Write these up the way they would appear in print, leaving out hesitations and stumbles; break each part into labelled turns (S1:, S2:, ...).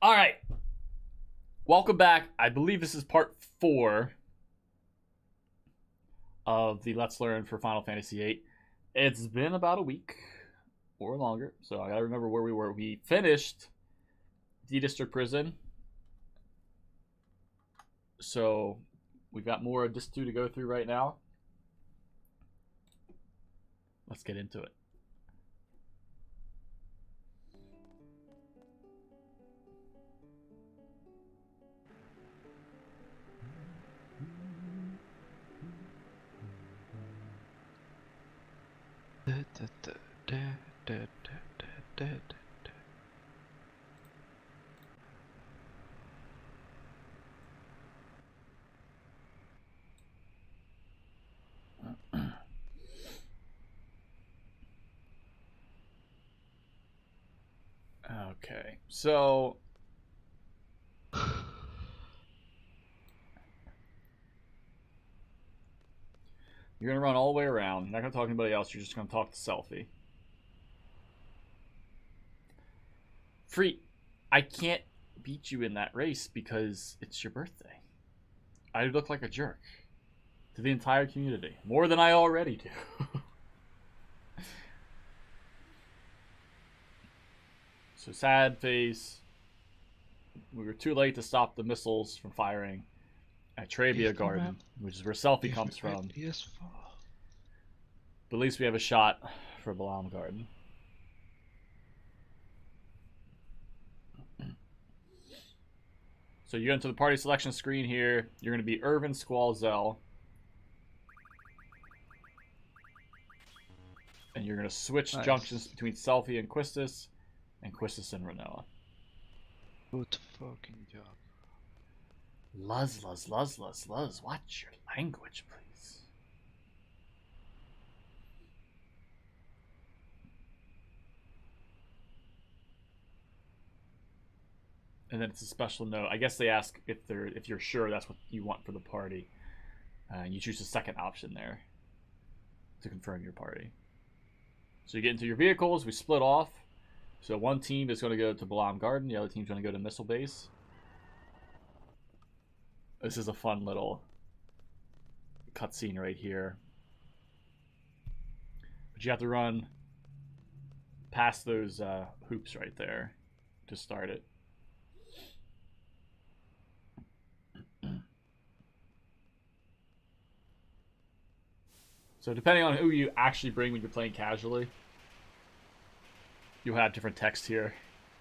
S1: All right. Welcome back. I believe this is part 4 of the Let's Learn for Final Fantasy VIII. It's been about a week or longer, so I gotta remember where we were. We finished the district prison, so we've got more of this 2 to go through right now. Let's get into it. Okay, so you're gonna run all the way around. You're not gonna talk to anybody else. You're just gonna talk to Selfie. Free, I can't beat you in that race because it's your birthday. I look like a jerk to the entire community, more than I already do. So sad face. We were too late to stop the missiles from firing at Trabia Garden, which is where Selfie comes from. But at least we have a shot for Balamb Garden. So you go into the party selection screen here. You're going to be Irvin, Squall, Zell. And you're going to switch junctions between Selfie and Quistis and Renoa.
S2: Good fucking job.
S1: Luz. Watch your language, please. And then it's a special note. I guess they ask if you're sure that's what you want for the party. You choose the second option there to confirm your party. So you get into your vehicles. We split off. So one team is going to go to Balamb Garden. The other team's going to go to Missile Base. This is a fun little cutscene right here. But you have to run past those hoops right there to start it. So depending on who you actually bring when you're playing casually, you'll have different text here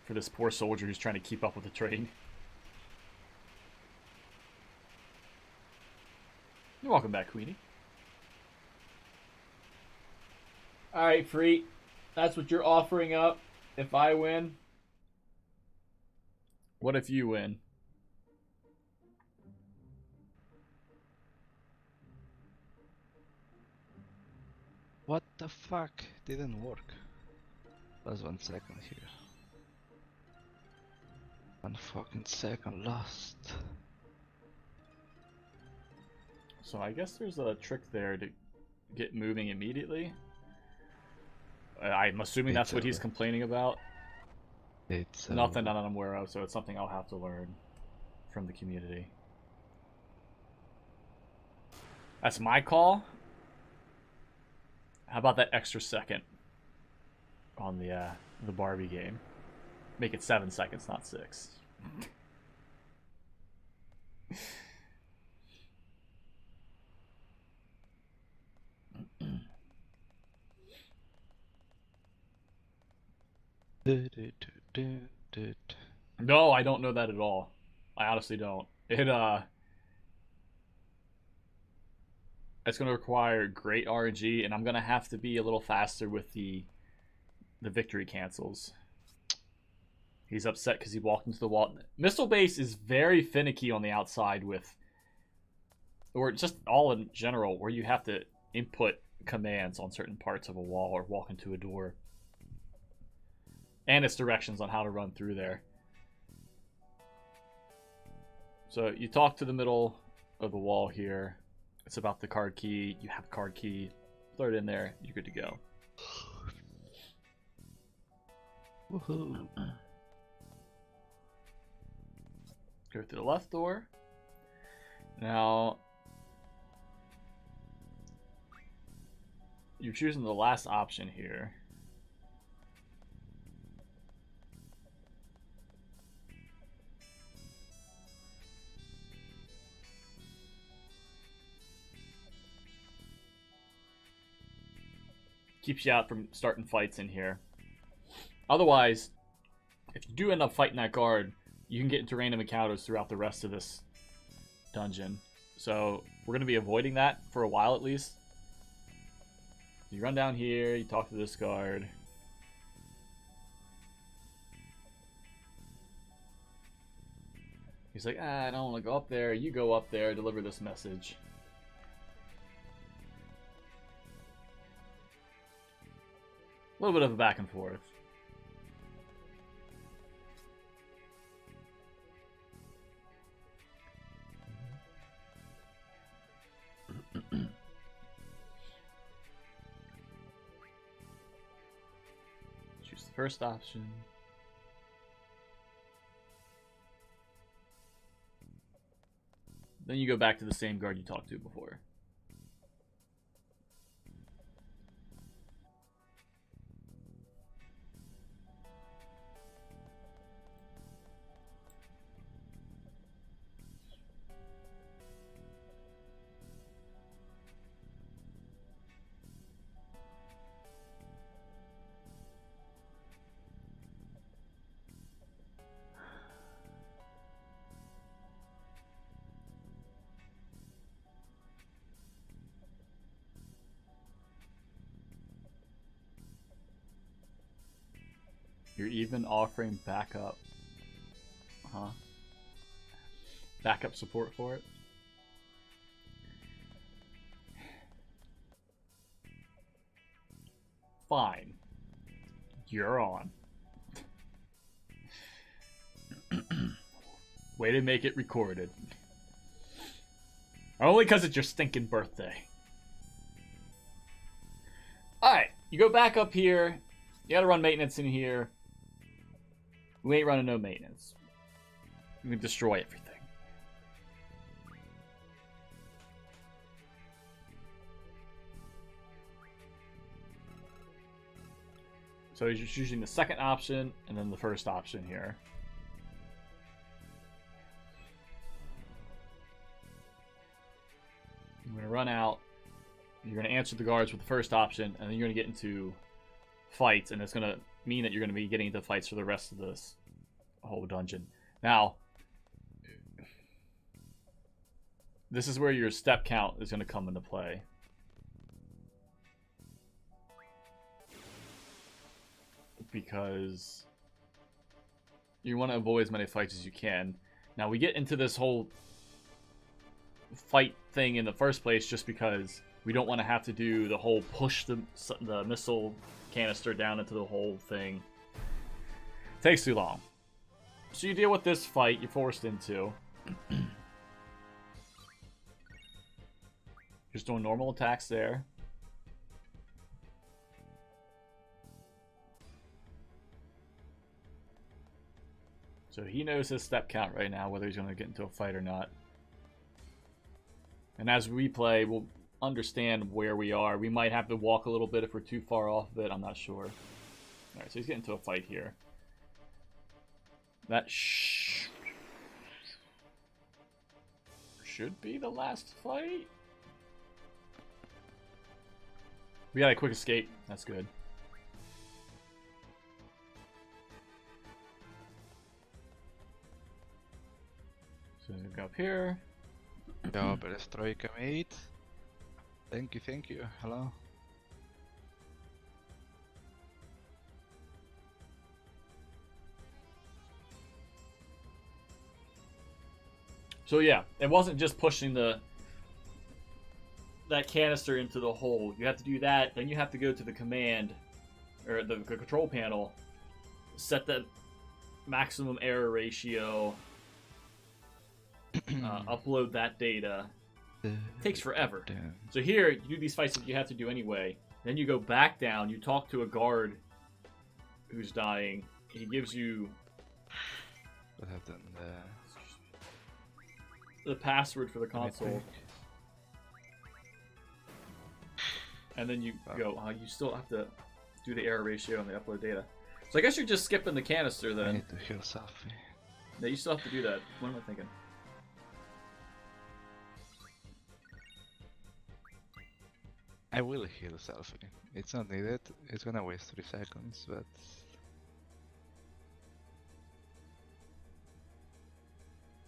S1: for this poor soldier who's trying to keep up with the train. You're welcome back, Queenie. Alright, Free. That's what you're offering up if I win. What if you win?
S2: What the fuck? Didn't work. Was 1 second here. 1 fucking second lost.
S1: So I guess there's a trick there to get moving immediately. I'm assuming that's what he's complaining about.
S2: It's
S1: nothing that I'm aware of, so it's something I'll have to learn from the community. That's my call. How about that extra second on the Barbie game? Make it 7 seconds, not 6. No, I don't know that at all. I honestly don't. It's going to require great RNG, and I'm going to have to be a little faster with the victory cancels. He's upset because he walked into the wall. Missile Base is very finicky on the outside with, or just all in general, where you have to input commands on certain parts of a wall or walk into a door. And its directions on how to run through there. So you talk to the middle of the wall here. It's about the card key. You have a card key. Throw it in there. You're good to go.
S2: Woohoo.
S1: Go through the left door. Now, you're choosing the last option here. Keeps you out from starting fights in here. Otherwise, if you do end up fighting that guard, you can get into random encounters throughout the rest of this dungeon. So we're going to be avoiding that for a while at least. You run down here, you talk to this guard. He's like, I don't want to go up there. You go up there, deliver this message. A little bit of a back and forth. Choose the first option. Then you go back to the same guard you talked to before. You're even offering backup. Huh? Backup support for it? Fine. You're on. Way to make it recorded. Only because it's your stinking birthday. Alright, you go back up here. You gotta run maintenance in here. We ain't running no maintenance. We can destroy everything. So you're just using the second option and then the first option here. You're going to run out. You're going to answer the guards with the first option, and then you're going to get into fights, and it's going to mean that you're going to be getting into fights for the rest of this whole dungeon. Now, this is where your step count is going to come into play. Because you want to avoid as many fights as you can. Now, we get into this whole fight thing in the first place just because we don't want to have to do the whole push the missile canister down into the whole thing. Takes too long. So you deal with this fight you're forced into. Just doing normal attacks there. So he knows his step count right now, whether he's going to get into a fight or not. And as we play, we'll understand where we are. We might have to walk a little bit if we're too far off of it. I'm not sure. Alright, so he's getting into a fight here. That should be the last fight. We got a quick escape. That's good. So we go up here.
S2: Ja, perestroika, mate. Thank you, thank you. Hello.
S1: So yeah, it wasn't just pushing that canister into the hole. You have to do that, then you have to go to the command, or the control panel, set the maximum error ratio, upload that data. It takes forever. So here, you do these fights that you have to do anyway. Then you go back down, you talk to a guard who's dying. He gives you...
S2: What happened?
S1: the password for the console, and then you go. You still have to do the error ratio and the upload data. So I guess you're just skipping the canister
S2: I
S1: then.
S2: need to heal Selfie.
S1: No, you still have to do that. What am I thinking?
S2: I will heal Selfie. It's not needed. It's gonna waste 3 seconds, but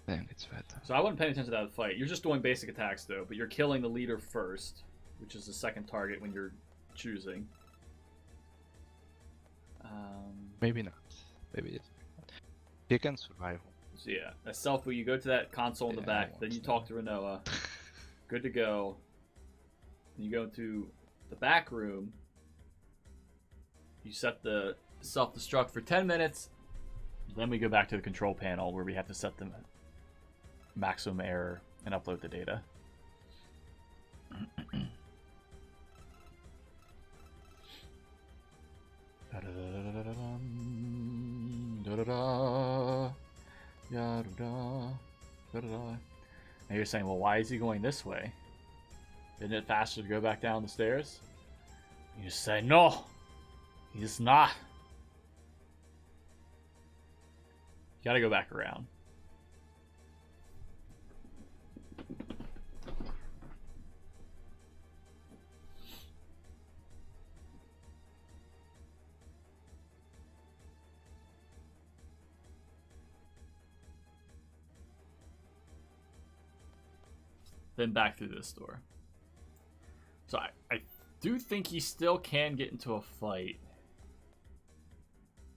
S2: then it's better.
S1: So I wasn't paying attention to that fight. You're just doing basic attacks though, but you're killing the leader first, which is the second target when you're choosing.
S2: Maybe not. Maybe it's not. He can survive.
S1: So yeah, a selfie. You go to that console in the back, then you talk to Renoa. Good to go. Then you go to the back room. You set the self-destruct for 10 minutes. Then we go back to the control panel where we have to set the maximum error and upload the data. Now you're saying, well, why is he going this way? Isn't it faster to go back down the stairs? You say, no, he's not. You gotta go back around. Then back through this door. So I do think he still can get into a fight.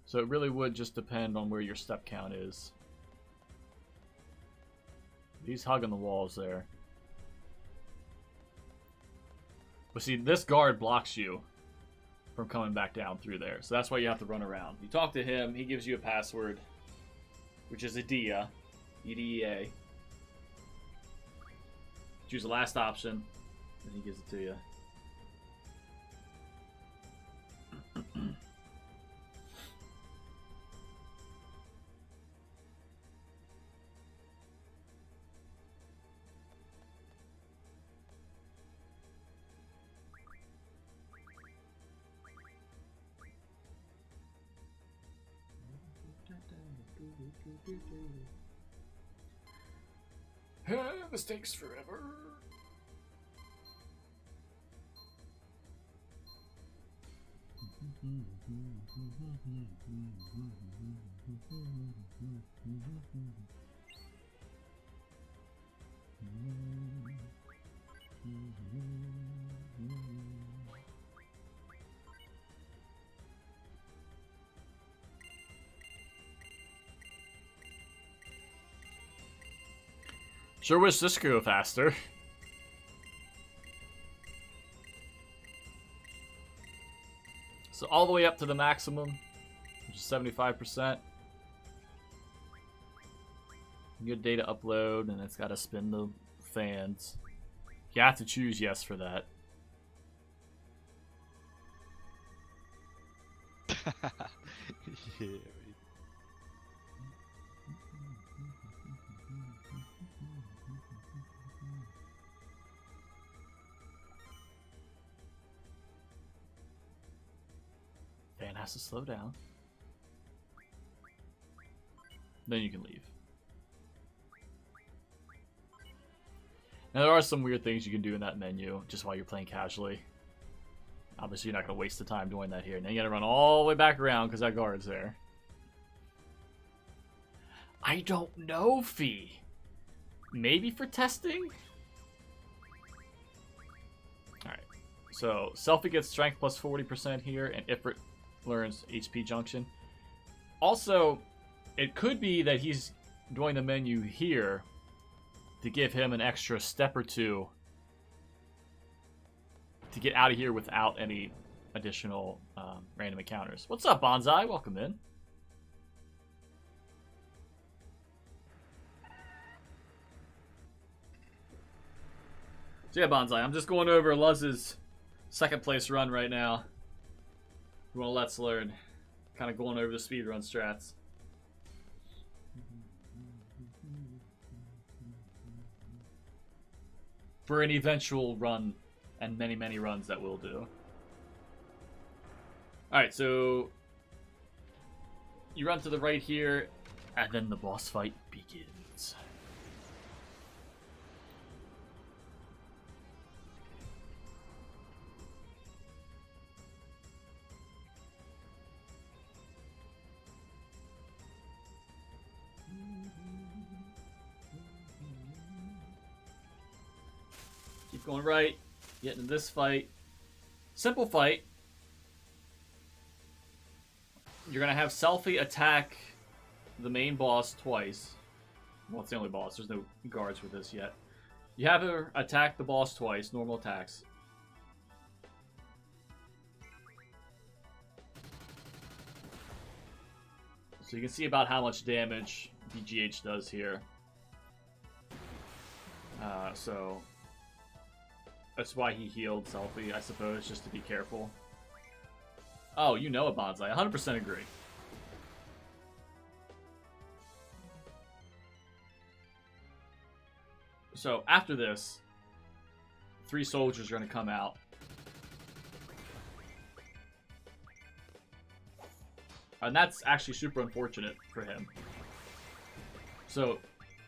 S1: So it really would just depend on where your step count is. He's hugging the walls there. But see, this guard blocks you from coming back down through there. So that's why you have to run around. You talk to him, he gives you a password, which is EDEA. EDEA. Choose the last option, and he gives it to you. Mistakes forever. Sure wish this could go faster. So all the way up to the maximum, which is 75%. Good data upload, and it's got to spin the fans. You have to choose yes for that.
S2: Yeah.
S1: Fan has to slow down. Then you can leave. Now there are some weird things you can do in that menu just while you're playing casually. Obviously you're not going to waste the time doing that here. Now you got to run all the way back around because that guard's there. I don't know, Fee. Maybe for testing? Alright. So Selfie gets strength plus 40% here, and Ifrit learns HP junction. Also, it could be that he's doing the menu here to give him an extra step or two to get out of here without any additional random encounters. What's up, Bonsai? Welcome in. So yeah, Bonsai, I'm just going over Luz's second place run right now. You want to let's learn. Kind of going over the speedrun strats. for an eventual run and many, many runs that we'll do. Alright, so you run to the right here, and then the boss fight begins. Keep going right, get into this fight. Simple fight. You're gonna have Selfie attack the main boss twice. Well, it's the only boss. There's no guards for this yet. You have her attack the boss twice, normal attacks. So you can see about how much damage BGH does here. So that's why he healed Selfie, I suppose, just to be careful. Oh, you know it, Bonsai. 100% agree. So after this, 3 soldiers are going to come out. And that's actually super unfortunate for him. So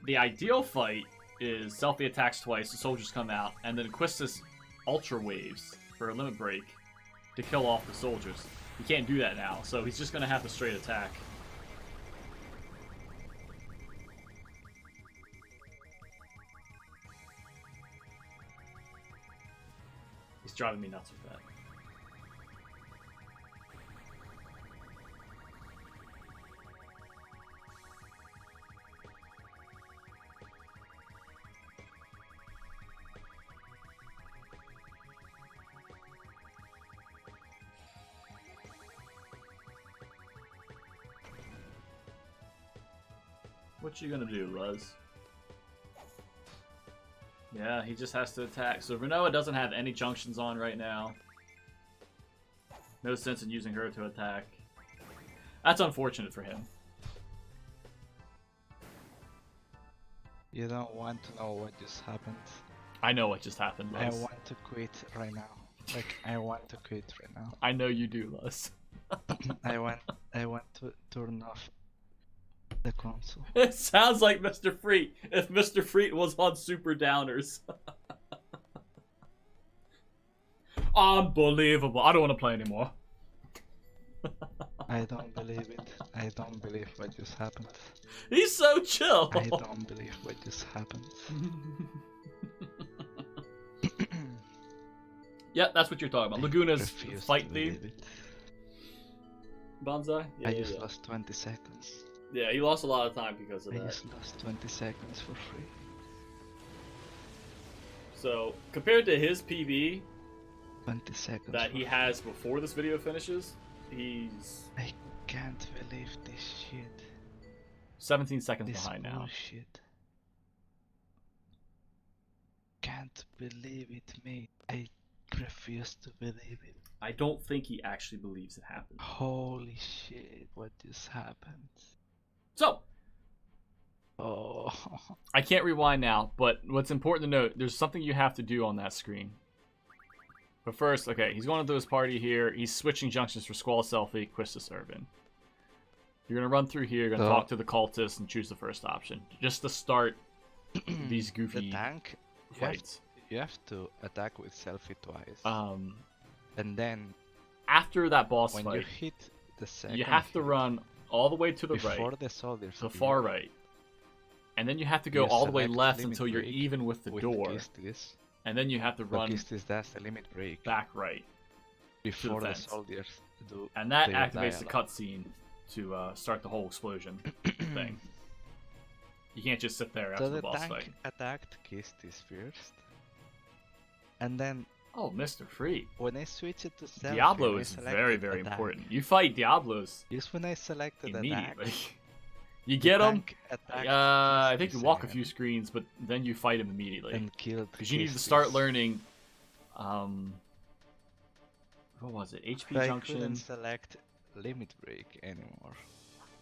S1: the ideal fight is Selfie attacks twice, the soldiers come out, and then Quistis Ultra Waves for a limit break to kill off the soldiers. He can't do that now, so he's just going to have to straight attack. He's driving me nuts with that. What you gonna do, Luz? Yeah, he just has to attack. So Renoa doesn't have any junctions on right now. No sense in using her to attack. That's unfortunate for him.
S2: You don't want to know what just happened.
S1: I know what just happened, Luz.
S2: I want to quit right now. Like, I want to quit right now.
S1: I know you do, Luz.
S2: I want to turn off the console.
S1: It sounds like Mr. Freet if Mr. Freet was on Super Downers. Unbelievable. I don't want to play anymore.
S2: I don't believe it. I don't believe what just happened.
S1: He's so chill.
S2: I don't believe what just happened.
S1: Yeah, that's what you're talking about. Laguna's
S2: Refuse
S1: fight
S2: to
S1: theme.
S2: believe it.
S1: Bonsai? Yeah,
S2: I
S1: yeah,
S2: just
S1: yeah.
S2: lost 20 seconds.
S1: Yeah, he lost a lot of time because of
S2: I
S1: that.
S2: just lost 20 seconds for free.
S1: So, compared to his PB
S2: 20 seconds
S1: that
S2: for
S1: he
S2: free.
S1: has before this video finishes, he's
S2: I can't believe this shit.
S1: 17 seconds
S2: This
S1: behind now.
S2: bullshit. Can't believe it, mate. I refuse to believe it.
S1: I don't think he actually believes it happened.
S2: Holy shit, what just happened?
S1: So,
S2: Oh.
S1: I can't rewind now, but what's important to note, there's something you have to do on that screen. But first, okay, he's going to his party here. He's switching junctions for Squall Selfie, Quistis Urban. You're going to run through here, you're going to talk to the cultists and choose the first option. Just to start these goofy
S2: The tank,
S1: fights.
S2: you have to attack with selfie twice. And then
S1: After that boss
S2: when
S1: fight,
S2: you hit the second
S1: you have to
S2: hit,
S1: run all the way to the
S2: before
S1: right,
S2: the soldiers
S1: to the
S2: appear,
S1: far right. And then you have to go
S2: you
S1: all the way
S2: select
S1: left
S2: limit
S1: until you're
S2: break
S1: even with the
S2: with
S1: door.
S2: Quistis.
S1: And then you have to run
S2: That's the limit break
S1: back right.
S2: before the
S1: fence.
S2: soldiers do.
S1: And that
S2: their
S1: activates the
S2: dialogue.
S1: cutscene to start the whole explosion thing. You can't just sit there after
S2: So
S1: the
S2: the
S1: boss
S2: tank
S1: fight.
S2: attacked Quistis first, and then
S1: Oh, Mr. Free.
S2: when I switched it to selfie,
S1: Diablo
S2: I
S1: is
S2: selected
S1: very, very
S2: attack.
S1: important. You fight Diablos
S2: Just when I selected
S1: immediately.
S2: attack,
S1: You
S2: the
S1: get them.
S2: tank attacked
S1: I think you
S2: Quistis
S1: walk a
S2: again
S1: few screens, but then you fight him immediately.
S2: and killed
S1: Because you need to start
S2: Quistis.
S1: learning. What was it? HP
S2: But I
S1: Junction.
S2: couldn't select limit break anymore.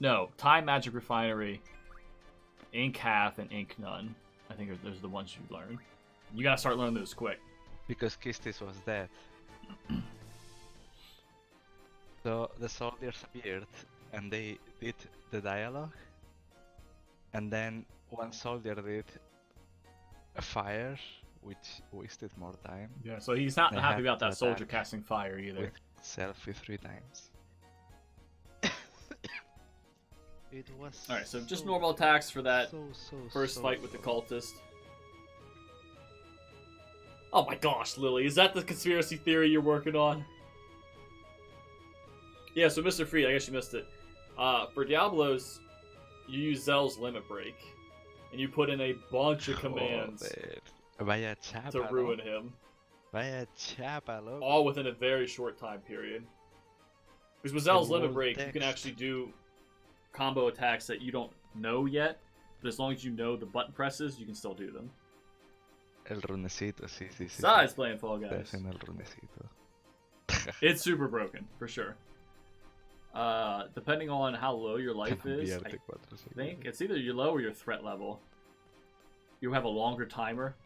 S1: No, Time Magic Refinery, Ink Half, and Ink None. I think those are the ones you learn. You gotta start learning those quick.
S2: Because Kistis was dead. So the soldiers appeared and they did the dialogue. And then one soldier did a fire, which wasted more time.
S1: Yeah, so he's not
S2: They
S1: happy
S2: had
S1: about
S2: to
S1: that soldier
S2: attack
S1: casting fire either.
S2: With selfie 3 times. It was.
S1: Alright, so just normal attacks for that first
S2: so
S1: fight with the cultist. Oh my gosh, Lily, is that the conspiracy theory you're working on? Yeah, so Mr. Freed, I guess you missed it. For Diablos, you use Zell's Limit Break, and you put in a bunch of commands
S2: Vaya chapa,
S1: to ruin him.
S2: Vaya chapa, loco.
S1: All within a very short time period. Because with Zell's Limit
S2: whole
S1: Break, you can
S2: text.
S1: actually do combo attacks that you don't know yet, but as long as you know the button presses, you can still do them.
S2: El runecito, sí.
S1: Besides playing Fall Guys.
S2: Dejen el runecito.
S1: It's super broken, for sure. Depending on how low your life is, I think it's either your low or your threat level. You have a longer timer.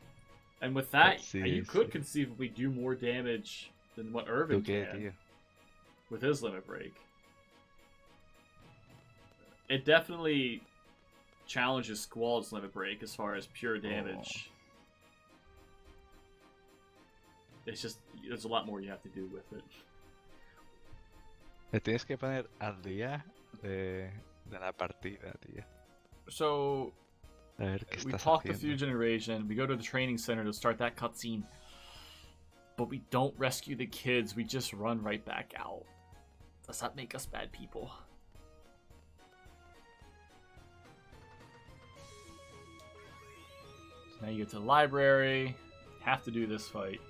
S1: And with that, you could conceivably do more damage than what Irvin can with his Limit Break. It definitely challenges Squall's Limit Break as far as pure damage. It's just, there's a lot more you have to do with it.
S2: Te tienes que poner al día de la partida, tío.
S1: So,
S2: A ver qué
S1: we
S2: estás
S1: talk to
S2: haciendo.
S1: Fusion Invasion, we go to the training center to start that cutscene, but we don't rescue the kids, we just run right back out. Does that make us bad people? So now you get to the library, have to do this fight.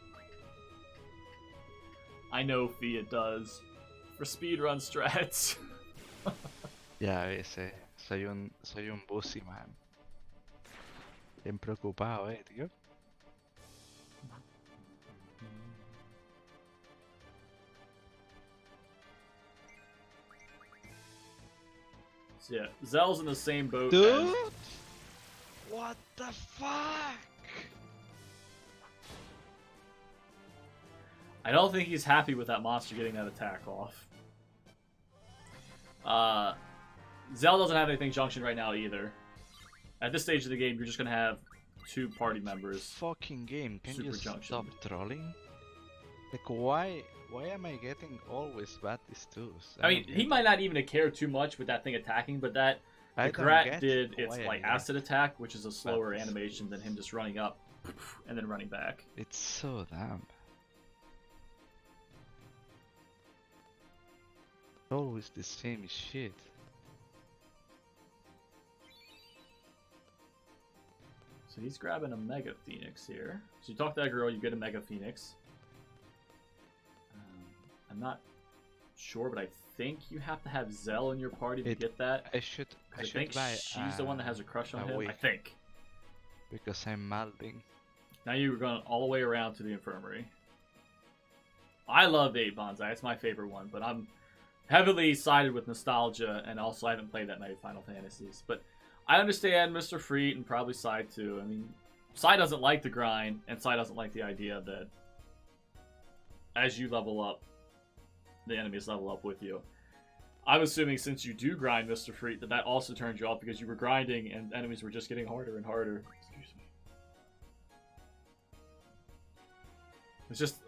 S1: I know Fia does. For speedrun strats.
S2: Ya ves, soy un bussy man. Bien preocupado, tío.
S1: So yeah, Zell's in the same boat
S2: Dude,
S1: as...
S2: what the fuck?
S1: I don't think he's happy with that monster getting that attack off. Zell doesn't have anything junction right now either. At this stage of the game, you're just gonna have 2 party members.
S2: Fucking game, can
S1: Super
S2: you
S1: junction.
S2: stop trolling? Like, why am I getting always bad these twos?
S1: I mean, he might not even care too much with that thing attacking, but that the Grat did its like acid attack, which is a slower animation than him just running up and then running back.
S2: It's so dumb. Always the same shit.
S1: So he's grabbing a Mega Phoenix here. So you talk to that girl, you get a Mega Phoenix. I'm not sure, but I think you have to have Zell in your party to get that.
S2: I should
S1: think
S2: buy
S1: she's the one that has a crush on him.
S2: wig.
S1: I think.
S2: Because I'm malding.
S1: Now you're going all the way around to the infirmary. I love 8 Bonsai. It's my favorite one, but I'm heavily sided with nostalgia, and also I haven't played that many Final Fantasies. But I understand Mr. Freet and probably Side too. I mean, Side doesn't like the grind, and Side doesn't like the idea that as you level up, the enemies level up with you. I'm assuming since you do grind, Mr. Freet, that also turned you off because you were grinding and enemies were just getting harder and harder. Excuse me.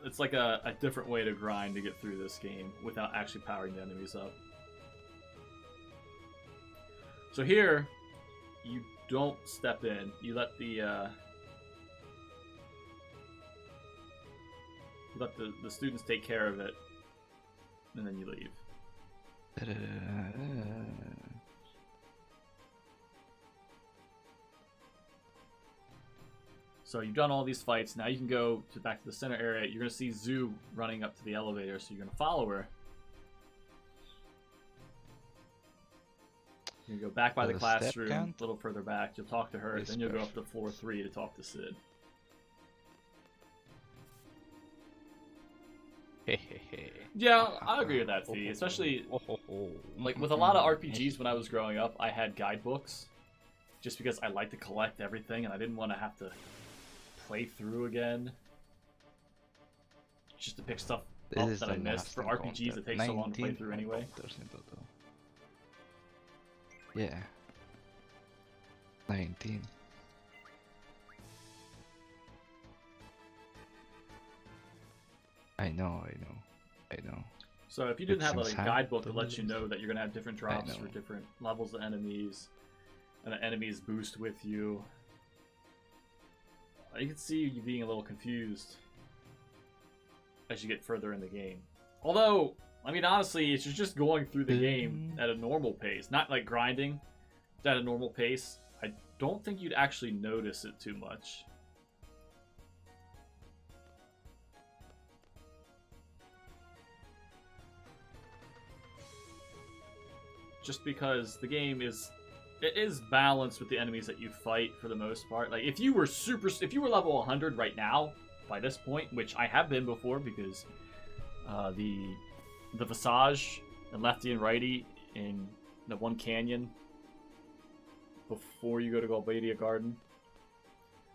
S1: It's like a different way to grind to get through this game without actually powering the enemies up. So here, you don't step in. You let the students take care of it, and then you leave. So you've done all these fights. Now you can go back to the center area. You're going to see Zoo running up to the elevator, so you're going to follow her. You go back by the classroom, a little further back. You'll talk to her, then you'll go up to floor 3 to talk to Sid. Yeah, I agree with that, Fee. Especially, like, with a lot of RPGs when I was growing up, I had guidebooks. Just because I like to collect everything, and I didn't want to have to play through again just to pick stuff
S2: This
S1: up
S2: is
S1: that I
S2: the
S1: missed. For
S2: last
S1: RPGs, it takes so long to play through anyway.
S2: encounters in total. Yeah. 19. I know.
S1: So if you didn't
S2: It's
S1: have like a
S2: insane
S1: guidebook
S2: to
S1: that lets you
S2: lose.
S1: know that you're gonna have different drops for
S2: know.
S1: different levels of enemies, and the enemies boost with you, I can see you being a little confused as you get further in the game. Although, I mean, honestly, if you're just going through the game at a normal pace, not like grinding, at a normal pace, I don't think you'd actually notice it too much. Just because the game is balanced with the enemies that you fight for the most part. Like if you were level 100 right now by this point, which I have been before because the Visage and lefty and righty in the one canyon before you go to Galbadia Garden,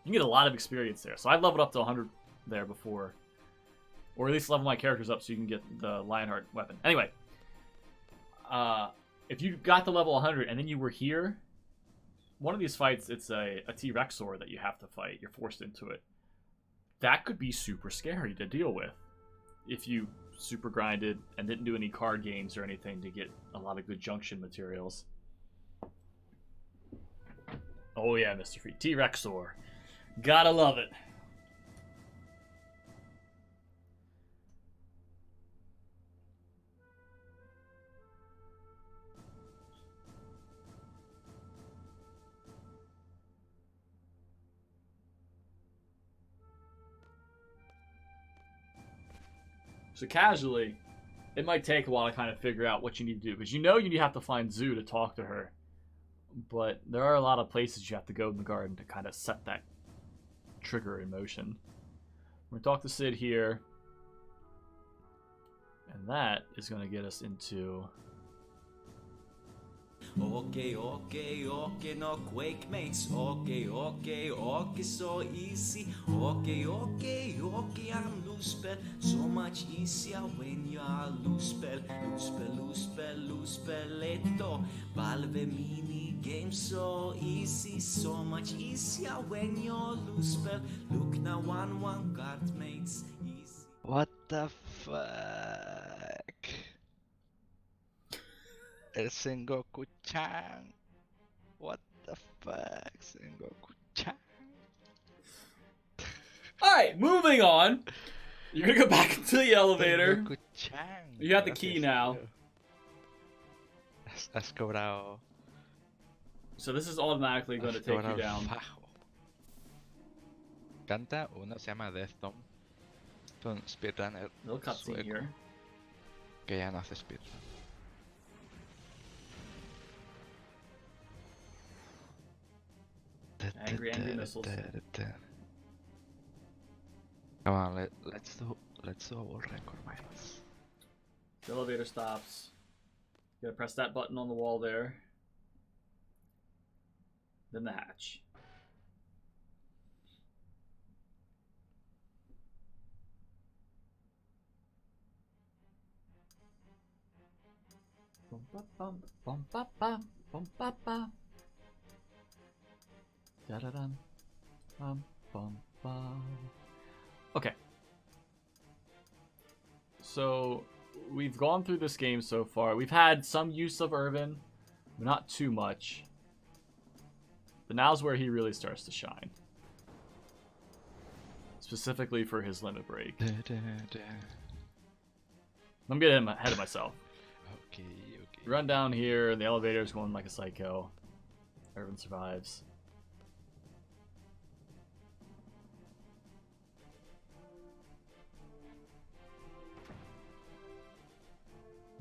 S1: you can get a lot of experience there. So I've leveled up to 100 there before, or at least level my characters up so you can get the Lionheart weapon. Anyway, if you got to level 100 and then you were here, one of these fights, it's a T-Rexor that you have to fight. You're forced into it. That could be super scary to deal with if you super grinded and didn't do any card games or anything to get a lot of good junction materials. Oh yeah, Mr. Free. T-Rexor. Gotta love it. So casually, it might take a while to kind of figure out what you need to do, because you have to find Zoo to talk to her, but there are a lot of places you have to go in the garden to kind of set that trigger in motion. We're gonna talk to Sid here, and that is going to get us into.
S3: Okay, no quake mates. Okay, so easy. Okay, I'm Luzbel. So much easier when you are Luzbel. Luzbeletto. Valve mini game so easy. So much easier when you're Luzbel. Look now, 1-1 guard mates. Easy.
S2: What the fuck? El Sengoku-chan. What the fuck, Sengoku-chan?
S1: Alright, moving on. You're gonna go back into the elevator.
S2: Sengoku-chan.
S1: You have the key now.
S2: Has cobrado.
S1: So this is automatically going to
S2: Has
S1: take
S2: cobrado
S1: you down.
S2: fajo. Canta uno se llama Death Tom. Un speedrunner
S1: Little cutscene
S2: sueco
S1: here.
S2: que ya no hace speedrun.
S1: Angry missiles.
S2: Come on, let's do a world record, mates.
S1: The elevator stops. You gotta press that button on the wall there. Then the hatch. Bum, ba, bum, bum, ba, bum, bum, ba, ba. Da-da-dum, bum, bum, bum. Okay. So we've gone through this game so far. We've had some use of Irvin, but not too much. But now's where he really starts to shine. Specifically for his limit break. I'm getting ahead of myself.
S2: Okay.
S1: Run down here, the elevator's going like a psycho. Irvin survives.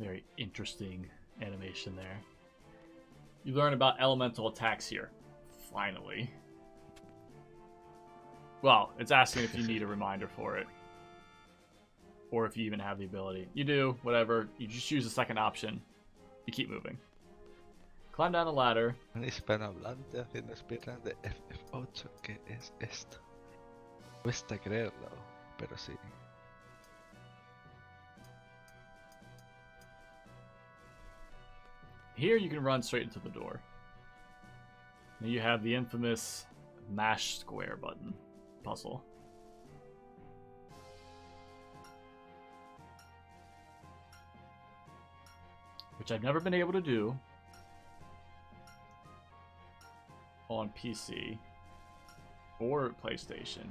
S1: Very interesting animation there. You learn about elemental attacks here. Finally. Well, it's asking if you need a reminder for it. Or if you even have the ability. You do, whatever. You just choose the second option. You keep moving. Climb down the ladder.
S2: Un hispanohablante haciendo speedrun de FF8, ¿qué es esto? Cuesta creerlo, pero sí.
S1: Here you can run straight into the door. Now you have the infamous mash square button puzzle. Which I've never been able to do on PC or PlayStation.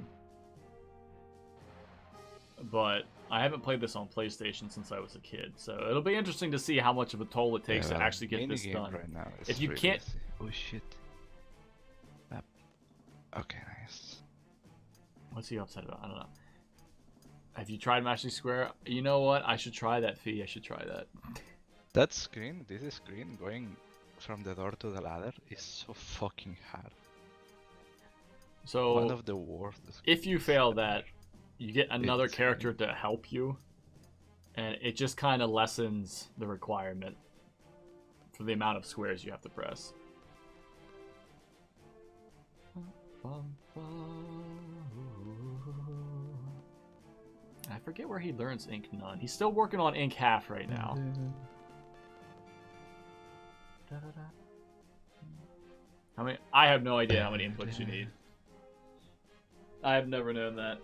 S1: But I haven't played this on PlayStation since I was a kid, so it'll be interesting to see how much of a toll it takes to actually get this done.
S2: Right now
S1: If you
S2: really
S1: can't...
S2: easy. Oh shit. Yep. Okay, nice.
S1: What's he upset about? I don't know. Have you tried mashing square? You know what? I should try that, Fee. I should try that.
S2: That screen, this screen going from the door to the ladder is so fucking hard.
S1: So,
S2: one of the worst.
S1: If you fail that, you get another character to help you, and it just kind of lessens the requirement for the amount of squares you have to press. I forget where he learns Ink None. He's still working on Ink Half right now. How many? I have no idea how many inputs you need. I have never known that.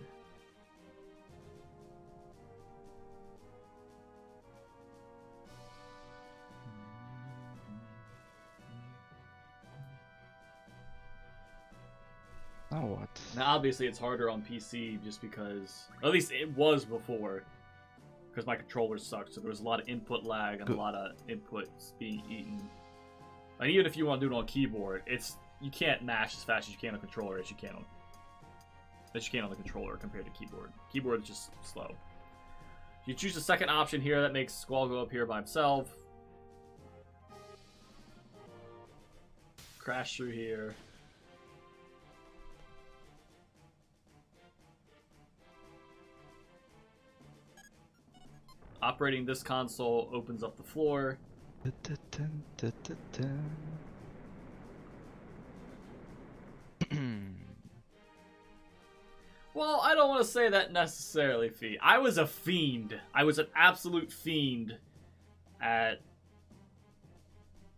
S2: Now what?
S1: Now, obviously, it's harder on PC just because, at least it was before, because my controller sucked. So there was a lot of input lag and a lot of inputs being eaten. And even if you want to do it on keyboard, you can't mash as fast as you can on controller as you can on the controller compared to keyboard. Keyboard is just slow. You choose the second option here. That makes Squall go up here by himself. Crash through here. Operating this console opens up the floor. Well, I don't want to say that necessarily, Fee. I was a fiend. I was an absolute fiend at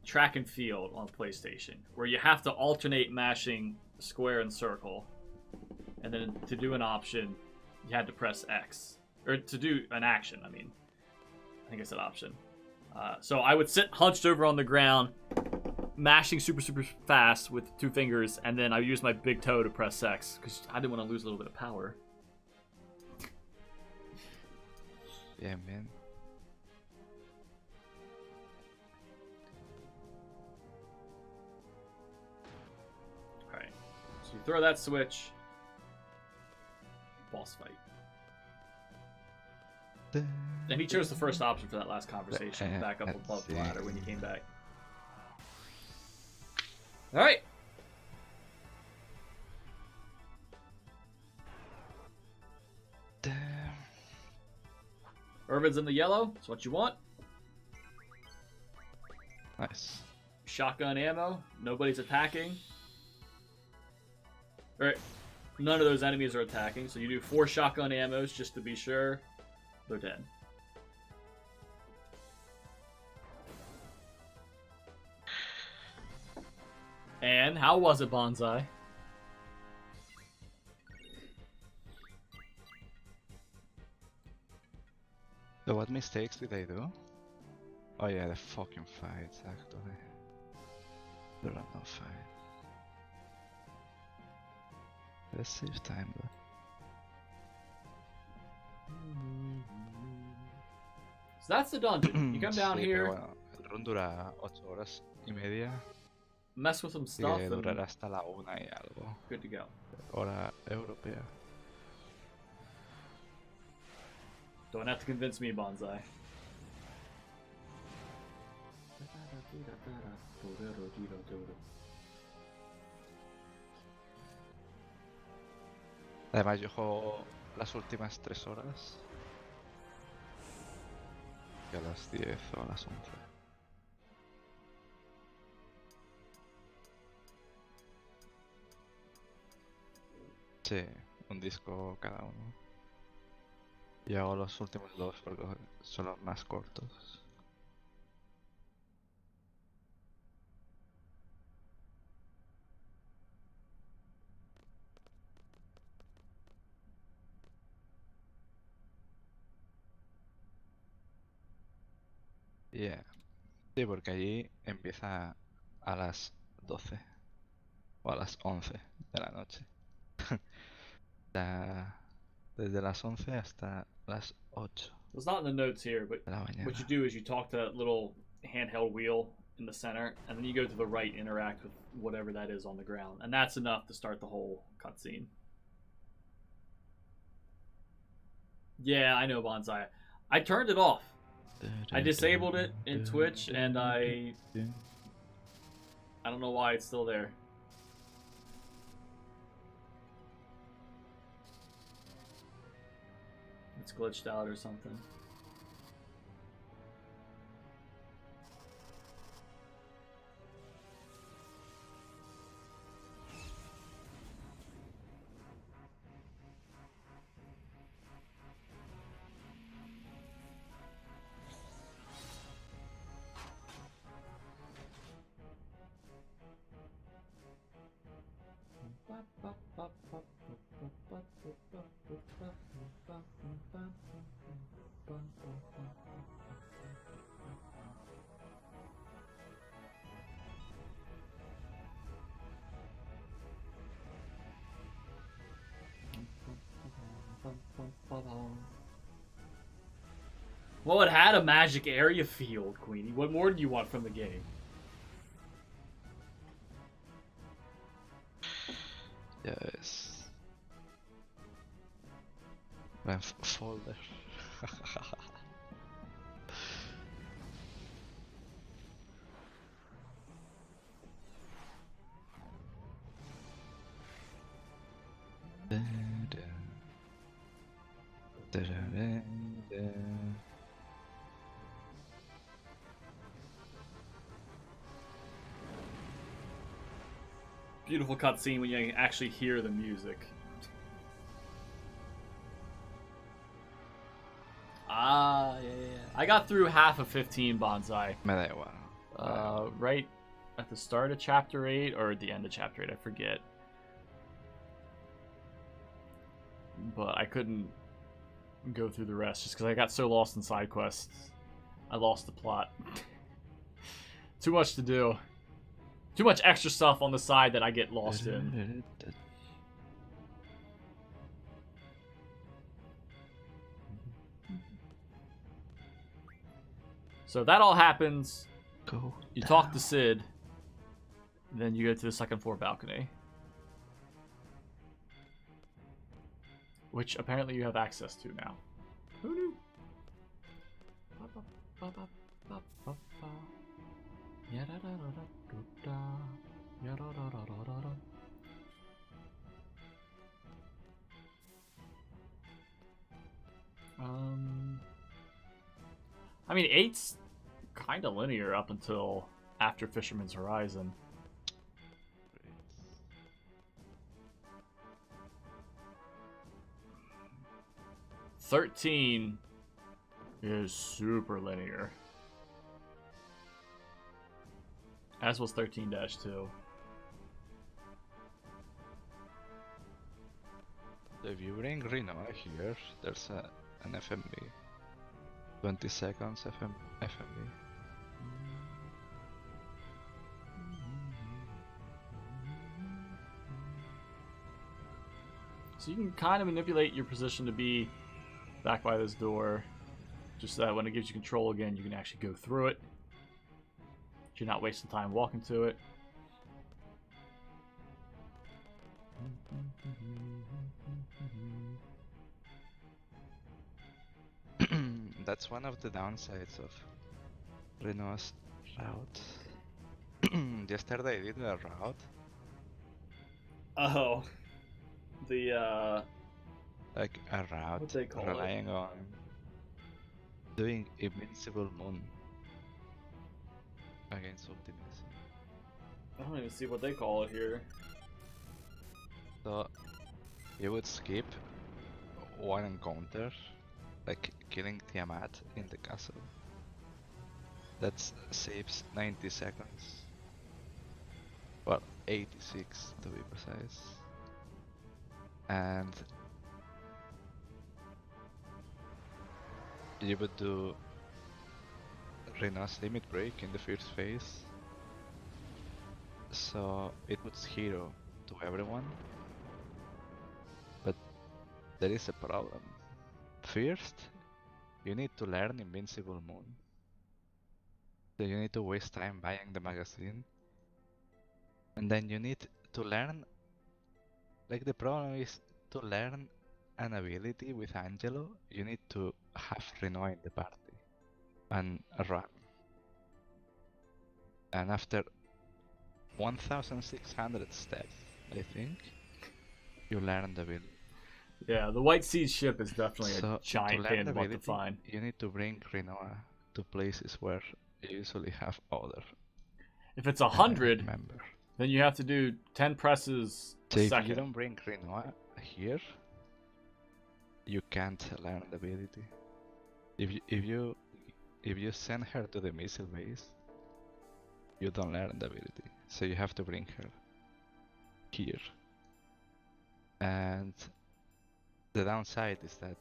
S1: track and field on PlayStation, where you have to alternate mashing square and circle. And then to do an option, you had to press X. Or to do an action, I mean. I think I said option. So I would sit hunched over on the ground, mashing super fast with 2 fingers, and then I would use my big toe to press X, because I didn't want to lose a little bit of power.
S2: Yeah, man.
S1: Alright. So you throw that switch. Boss fight. And he chose the first option for that last conversation, back up above the ladder when you came back. Alright. Irvin's in the yellow. That's what you want.
S2: Nice.
S1: Shotgun ammo. Nobody's attacking. Alright. None of those enemies are attacking, so you do 4 shotgun ammos just to be sure. They're dead. And how was it, Bonsai?
S2: So what mistakes did I do? Oh yeah, the fucking fights, actually. There are no fights. Let's save time though.
S1: So that's the dungeon. You come down
S2: Sí,
S1: here,
S2: pero bueno, el run dura 8 horas y media.
S1: mess with some
S2: Así
S1: stuff,
S2: que
S1: and
S2: durará hasta la 1 y algo.
S1: good to go.
S2: Hora europea.
S1: Don't have to convince me, Bonsai.
S2: Además yo juego las últimas 3 horas. Y a las 10 o a las 11. Sí, un disco cada uno. Y hago los últimos dos porque son los más cortos. Yeah. Sí, porque allí empieza a las 12 o a las 11 de la noche. Desde las 11 hasta las 8
S1: It's not in the notes here, but
S2: de la
S1: what you
S2: mañana.
S1: do is you talk to that little handheld wheel in the center, and then you go to the right, interact with whatever that is on the ground, and that's enough to start the whole cutscene. Yeah, I know, Bonsai. I turned it off. I disabled it in Twitch, and I don't know why it's still there. It's glitched out or something. Well, it had a magic area field, Queenie. What more do you want from the game?
S2: Yes. Ref folder.
S1: Beautiful cutscene when you actually hear the music. Ah, yeah. I got through half of 15 Bonsai.
S2: Me da igual.
S1: Right at the start of Chapter 8 or at the end of Chapter 8, I forget. But I couldn't go through the rest just because I got so lost in side quests. I lost the plot. Too much to do. Too much extra stuff on the side that I get lost in. So that all happens. You talk to Sid. Then you go to the second floor balcony. Which apparently you have access to now. Who knew? I mean, 8's kind of linear up until after Fisherman's Horizon. Great. 13 is super linear. As was 13-2.
S2: If you bring Reno here, there's an FMB. 20 seconds FMB.
S1: So you can kind of manipulate your position to be back by this door, just so that when it gives you control again, you can actually go through it. You're not wasting time walking to it.
S2: That's one of the downsides of Reno's route. Yesterday I did a route.
S1: Oh. The,
S2: Like a route
S1: what they call
S2: relying on doing Invincible Moon against Optimism.
S1: I don't even see what they call it here.
S2: So you would skip one encounter, like killing Tiamat in the castle. That saves 90 seconds. Well, 86 to be precise. And you would do Rena's limit break in the first phase. So it puts hero to everyone. But there is a problem. First, you need to learn Invincible Moon. So you need to waste time buying the magazine. And then you need to learn, like the problem is to learn an ability with Angelo, you need to have Renoir in the party and run. And after 1600 steps, I think, you learn the ability.
S1: Yeah, the White Seed ship is definitely
S2: So
S1: a giant pain in the butt to find.
S2: you need to bring Renoir to places where you usually have other.
S1: If it's 100,
S2: member.
S1: then you have to do 10 presses a
S2: So if
S1: second.
S2: you don't bring Renoir here, you can't learn the ability. If you send her to the Missile Base, you don't learn the ability. So you have to bring her here. And the downside is that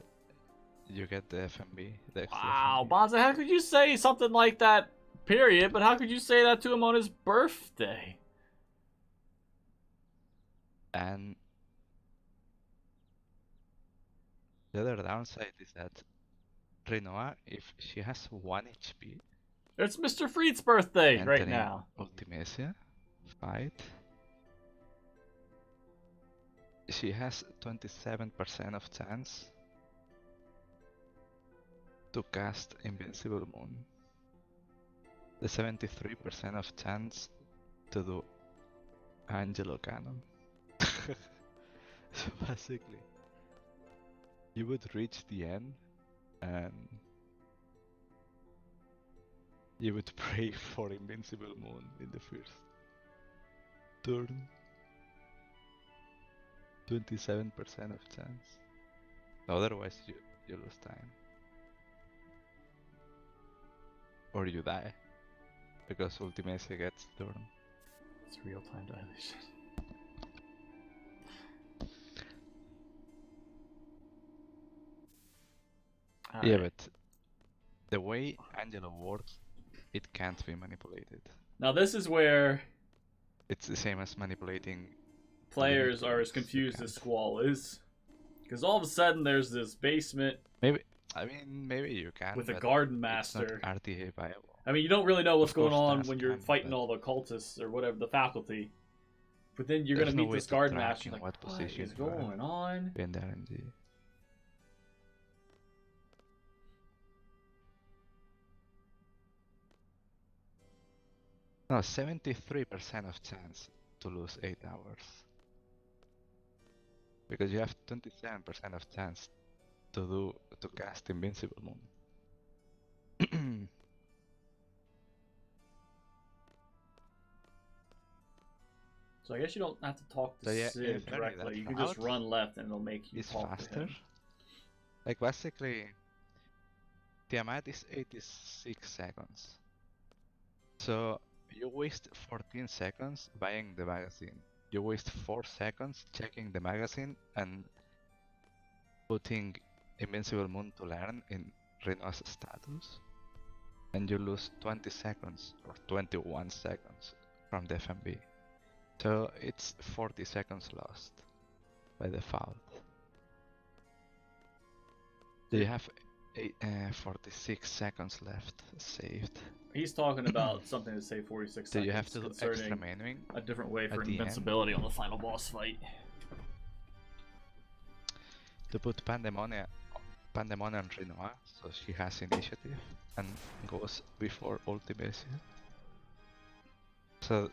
S2: you get the FMB, the extra
S1: Wow,
S2: FMB.
S1: Bonza, how could you say something like that, period, but how could you say that to him on his birthday?
S2: And the other downside is that Renoir, if she has 1 HP,
S1: It's Mr. Freed's birthday right
S2: entering
S1: now.
S2: Ultimecia fight, she has 27% of chance to cast Invincible Moon. The 73% of chance to do Angelo Cannon. So basically, you would reach the end and you would pray for Invincible Moon in the first turn. 27% of chance. Otherwise, you lose time. Or you die. Because Ultimacia gets turn.
S1: It's real-time dilation.
S2: Yeah,
S1: Alright.
S2: but the way Angelo works, it can't be manipulated.
S1: Now this is where
S2: It's the same as manipulating
S1: players are as
S2: You
S1: confused as
S2: can't.
S1: Squall is. Because all of a sudden there's this basement
S2: maybe you can.
S1: with a
S2: but
S1: garden
S2: it's not
S1: master.
S2: RTA viable.
S1: I mean, you don't really know what's
S2: Of course,
S1: going on
S2: Task
S1: when you're
S2: can,
S1: fighting
S2: but
S1: all the cultists or whatever, the faculty. But then you're
S2: There's
S1: gonna
S2: no
S1: meet
S2: way
S1: this
S2: to
S1: garden
S2: track
S1: master.
S2: in
S1: Like,
S2: what
S1: what
S2: position
S1: is
S2: you are
S1: going on?
S2: in the RNG. No, 73% of chance to lose 8 hours. Because you have 27% of chance to cast Invincible Moon.
S1: So I guess you don't have to talk to
S2: So yeah,
S1: Sid
S2: in theory,
S1: directly.
S2: that
S1: You can just
S2: route
S1: run left and it'll make you
S2: is
S1: talk to
S2: faster.
S1: him.
S2: Like basically, Tiamat is 86 seconds. So you waste 14 seconds buying the magazine. You waste 4 seconds checking the magazine and putting Invincible Moon to learn in Reno's status. And you lose 20 seconds or 21 seconds from the FMB. So it's 40 seconds lost by default. So you have 46 seconds left saved.
S1: He's talking about something to say 46
S2: So
S1: seconds
S2: you have to do extra
S1: concerning
S2: menuing.
S1: a different way for
S2: at the end.
S1: invincibility on the final boss fight.
S2: To put Pandemonium on Renoir, so she has initiative and goes before Ultimacia. So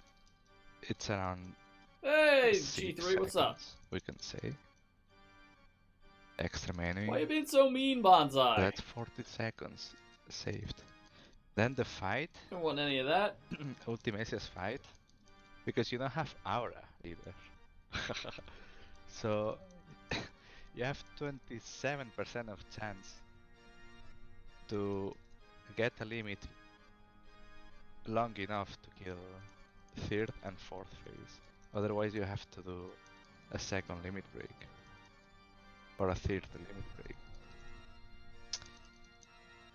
S2: it's around
S1: Hey,
S2: 6
S1: G3, what's up?
S2: seconds, we can say. Extra menuing.
S1: Why you being so mean, Bonsai?
S2: That's 40 seconds saved. Then the fight,
S1: Don't want any of that.
S2: Ultimacia's fight, because you don't have aura either. So you have 27% of chance to get a limit long enough to kill third and fourth phase. Otherwise you have to do a second limit break or a third limit break.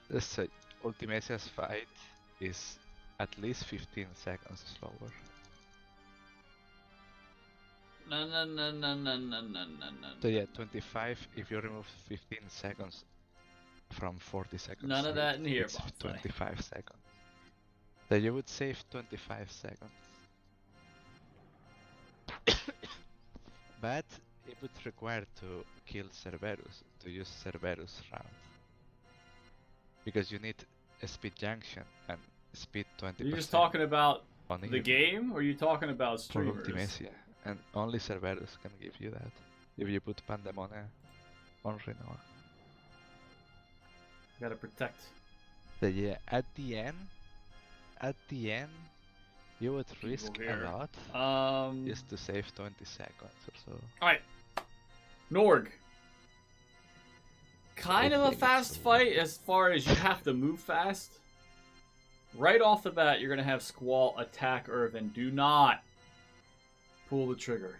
S2: This Ultimesia's fight is at least 15 seconds slower.
S1: No.
S2: So yeah, 25 if you remove 15 seconds from 40 seconds.
S1: None of that in here,
S2: it's
S1: Bonsai.
S2: 25 seconds. So you would save 25 seconds. But it would require to kill Cerberus, to use Cerberus round. Because you need a speed junction and speed 20%.
S1: Are you just talking about
S2: on
S1: the
S2: it
S1: game, or are you talking about
S2: for
S1: streamers?
S2: Ultimecia. And only Cerberus can give you that. If you put Pandemonium on Renoa.
S1: Gotta protect.
S2: So yeah, at the end, you would risk a
S1: here.
S2: lot just to save 20 seconds or so.
S1: Alright. Norg. Kind
S2: I
S1: of a
S2: think it's
S1: fast fight as far as you have to move fast. Right off the bat, you're going to have Squall attack Irvin. Do not pull the trigger.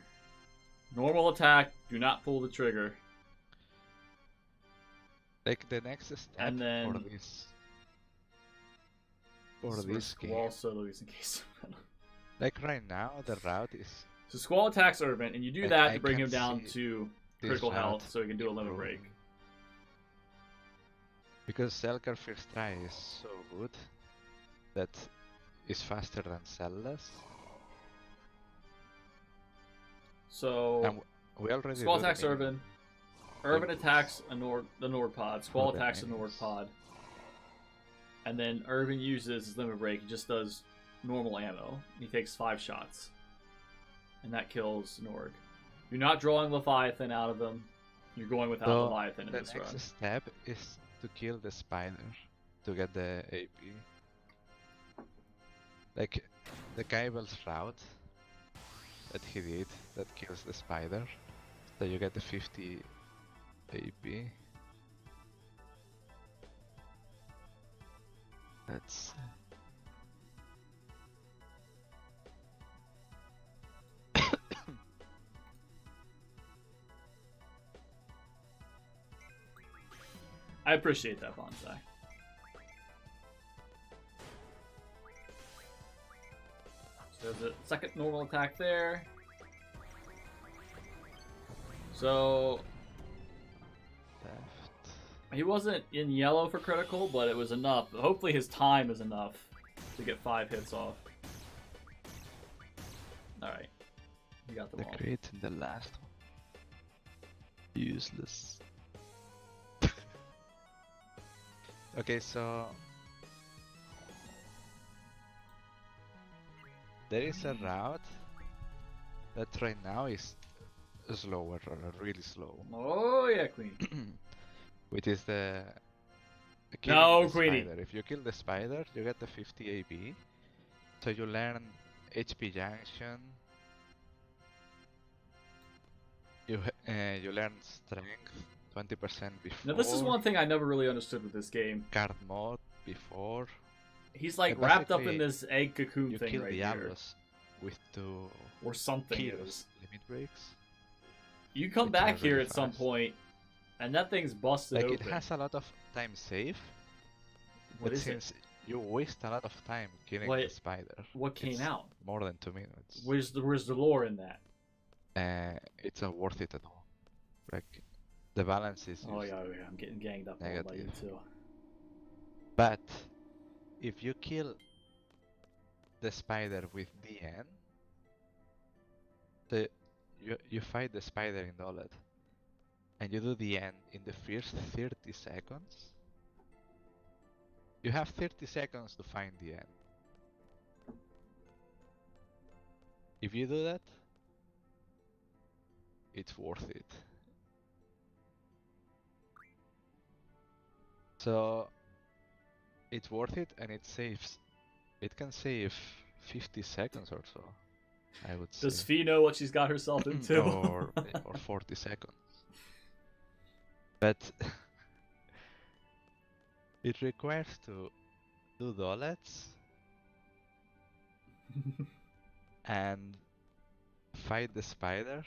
S1: Normal attack, do not pull the trigger.
S2: Like the next step
S1: And then
S2: for this
S1: Squall
S2: game.
S1: solos in case.
S2: Like right now, the route is
S1: So Squall attacks Irvin, and you do
S2: Like,
S1: that
S2: I
S1: to bring
S2: can
S1: him down
S2: see
S1: to
S2: this
S1: critical
S2: route
S1: health so he can do a limit break.
S2: improving. Because Selkar First Try is so good that is faster than Cellas.
S1: So
S2: And we already
S1: Squall
S2: do the
S1: attacks
S2: minimum.
S1: Irvin. Irvin attacks the Nord pod. Squall
S2: the
S1: attacks the Nord
S2: minions.
S1: pod. And then Irvin uses his limit break. He just does normal ammo. He takes 5 shots. And that kills Norg. You're not drawing Leviathan out of them. You're going without
S2: So
S1: Leviathan in
S2: the
S1: this
S2: next
S1: run.
S2: step is to kill the spider to get the AP. Like the Gaibel's route that he did that kills the spider. So you get the 50 AP. That's
S1: I appreciate that, Bonsai. So there's a second normal attack there. So
S2: left.
S1: he wasn't in yellow for critical, but it was enough. Hopefully his time is enough to get 5 hits off. Alright. You got them
S2: The
S1: all.
S2: crate in the last one. Useless. Okay, so there is a route that right now is slower, or really slow,
S1: Oh yeah, Queen.
S2: which is the
S1: No,
S2: killing the
S1: Queenie.
S2: spider. If you kill the spider, you get the 50 AP. So you learn HP junction. You learn strength 20% before.
S1: Now this is one thing I never really understood with this game.
S2: Card mode before.
S1: He's like
S2: Yeah,
S1: wrapped up in
S2: basically,
S1: this egg cocoon
S2: You
S1: thing
S2: kill
S1: right here.
S2: Diablos with 2
S1: Or something it
S2: kills
S1: is.
S2: limit breaks.
S1: You come
S2: which
S1: back
S2: are
S1: here
S2: really
S1: at some
S2: fast.
S1: point, and that thing's busted
S2: Like
S1: open.
S2: it has a lot of time save,
S1: What
S2: but
S1: is it?
S2: since you waste a lot of time killing
S1: What-
S2: the spider,
S1: What came
S2: it's
S1: out?
S2: more than 2 minutes.
S1: Where's the lore in that?
S2: It's not worth it at all. Like the balance is
S1: Oh
S2: just
S1: yeah, I'm getting ganged up on by you
S2: negative.
S1: too.
S2: But if you kill the spider with DN, you fight the spider in Dolet, and you do the end in the first 30 seconds, you have 30 seconds to find the end. If you do that, it's worth it. So it's worth it, and it saves. It can save 50 seconds or so, I would say.
S1: Does Fee know what she's got herself into?
S2: or 40 seconds. But it requires to do dolets and fight the spider.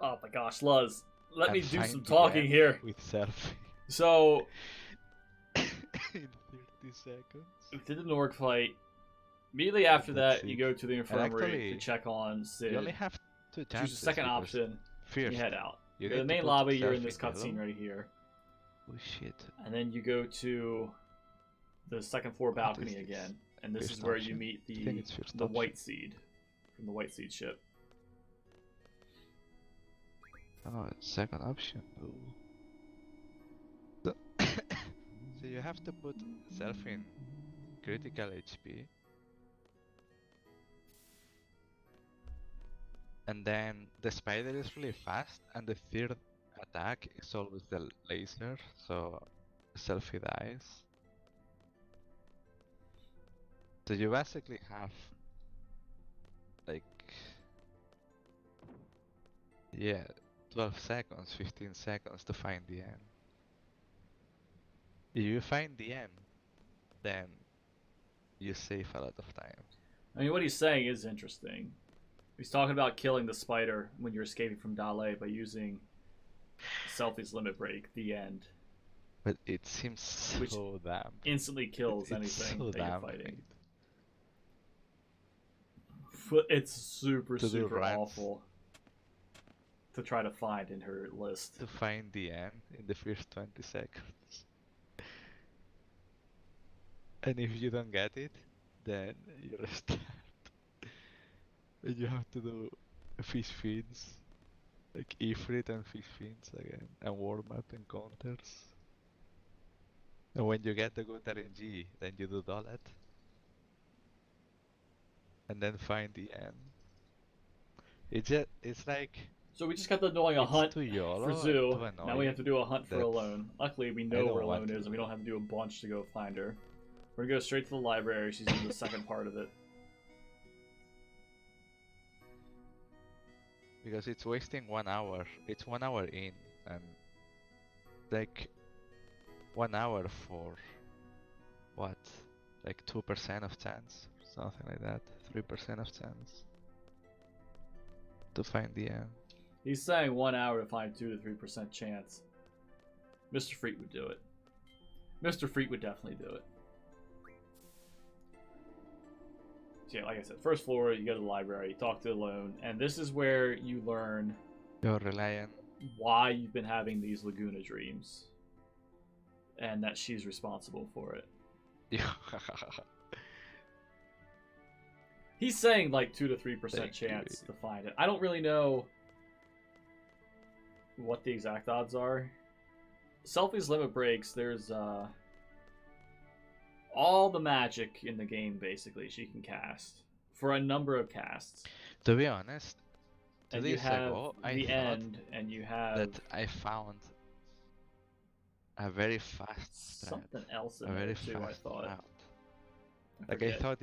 S1: Oh my gosh, Luz, let me
S2: and
S1: do
S2: find
S1: some
S2: the
S1: talking
S2: end
S1: here.
S2: with selfie
S1: So,
S2: in 30 seconds.
S1: did the Norg fight. Immediately after
S2: That's
S1: that, you
S2: it.
S1: go to the infirmary
S2: actually,
S1: to check on Sid.
S2: You only have two
S1: Choose
S2: chances.
S1: the second
S2: because
S1: option,
S2: First,
S1: you head out.
S2: you
S1: You go to
S2: need
S1: the
S2: to
S1: main
S2: put
S1: lobby, you're
S2: selfie
S1: in this cutscene
S2: yellow.
S1: right here.
S2: Oh shit.
S1: And then you go to the second floor
S2: What
S1: balcony
S2: is this?
S1: again. And this
S2: First
S1: is where you
S2: option?
S1: meet
S2: I think it's first
S1: the
S2: option.
S1: White Seed from the White Seed ship.
S2: Oh, second option. Ooh. So, so you have to put self in critical HP. And then the spider is really fast, and the third attack is always the laser, so selfie dies. So you basically have like, yeah, 12 seconds, 15 seconds to find the end. If you find the end, then you save a lot of time.
S1: I mean, what he's saying is interesting. He's talking about killing the spider when you're escaping from Dale by using Selfie's Limit Break, the end.
S2: But it seems so
S1: Which
S2: damn.
S1: Instantly kills
S2: It's
S1: anything
S2: so
S1: that you're
S2: damn
S1: fighting.
S2: late.
S1: It's super,
S2: To do
S1: super
S2: runs.
S1: awful to try to find in her list.
S2: To find the end in the first 20 seconds. And if you don't get it, then you restart. And you have to do fish feeds, like Ifrit and fish feeds again, and warm up encounters. And when you get the good RNG, then you do Dolet. And then find the end. It's like,
S1: So we just got done doing a
S2: it's
S1: hunt
S2: too YOLO
S1: for
S2: and
S1: Zoo.
S2: too
S1: Now we have to do a hunt for
S2: that
S1: Alone. Luckily, we
S2: I
S1: know
S2: don't
S1: where
S2: want
S1: Alone
S2: to
S1: is, and we
S2: do
S1: don't have to do a bunch to go find her. We're gonna go straight to the library. She's in the second part of it.
S2: because it's wasting 1 hour. It's 1 hour in, and like 1 hour for what? Like 2% of chance, something like that. 3% of chance to find the end.
S1: He's saying 1 hour to find 2 to 3% chance. Mr. Freak would do it. Mr. Freak would definitely do it. So yeah, like I said, first floor, you go to the library, you talk to Alone, and this is where you learn
S2: You're relying.
S1: why you've been having these Laguna dreams. And that she's responsible for it. He's saying like 2 to 3%
S2: Thank you.
S1: chance to find it. I don't really know what the exact odds are. Selfie's Limit Breaks, there's all the magic in the game basically she can cast for a number of casts.
S2: To be honest, 2
S1: And you
S2: days
S1: have
S2: ago I
S1: the
S2: thought
S1: end, and you have
S2: that I found a very fast strat.
S1: something else in
S2: A
S1: there
S2: very
S1: too, I
S2: fast
S1: thought.
S2: route.
S1: I
S2: Like I
S1: forget.
S2: thought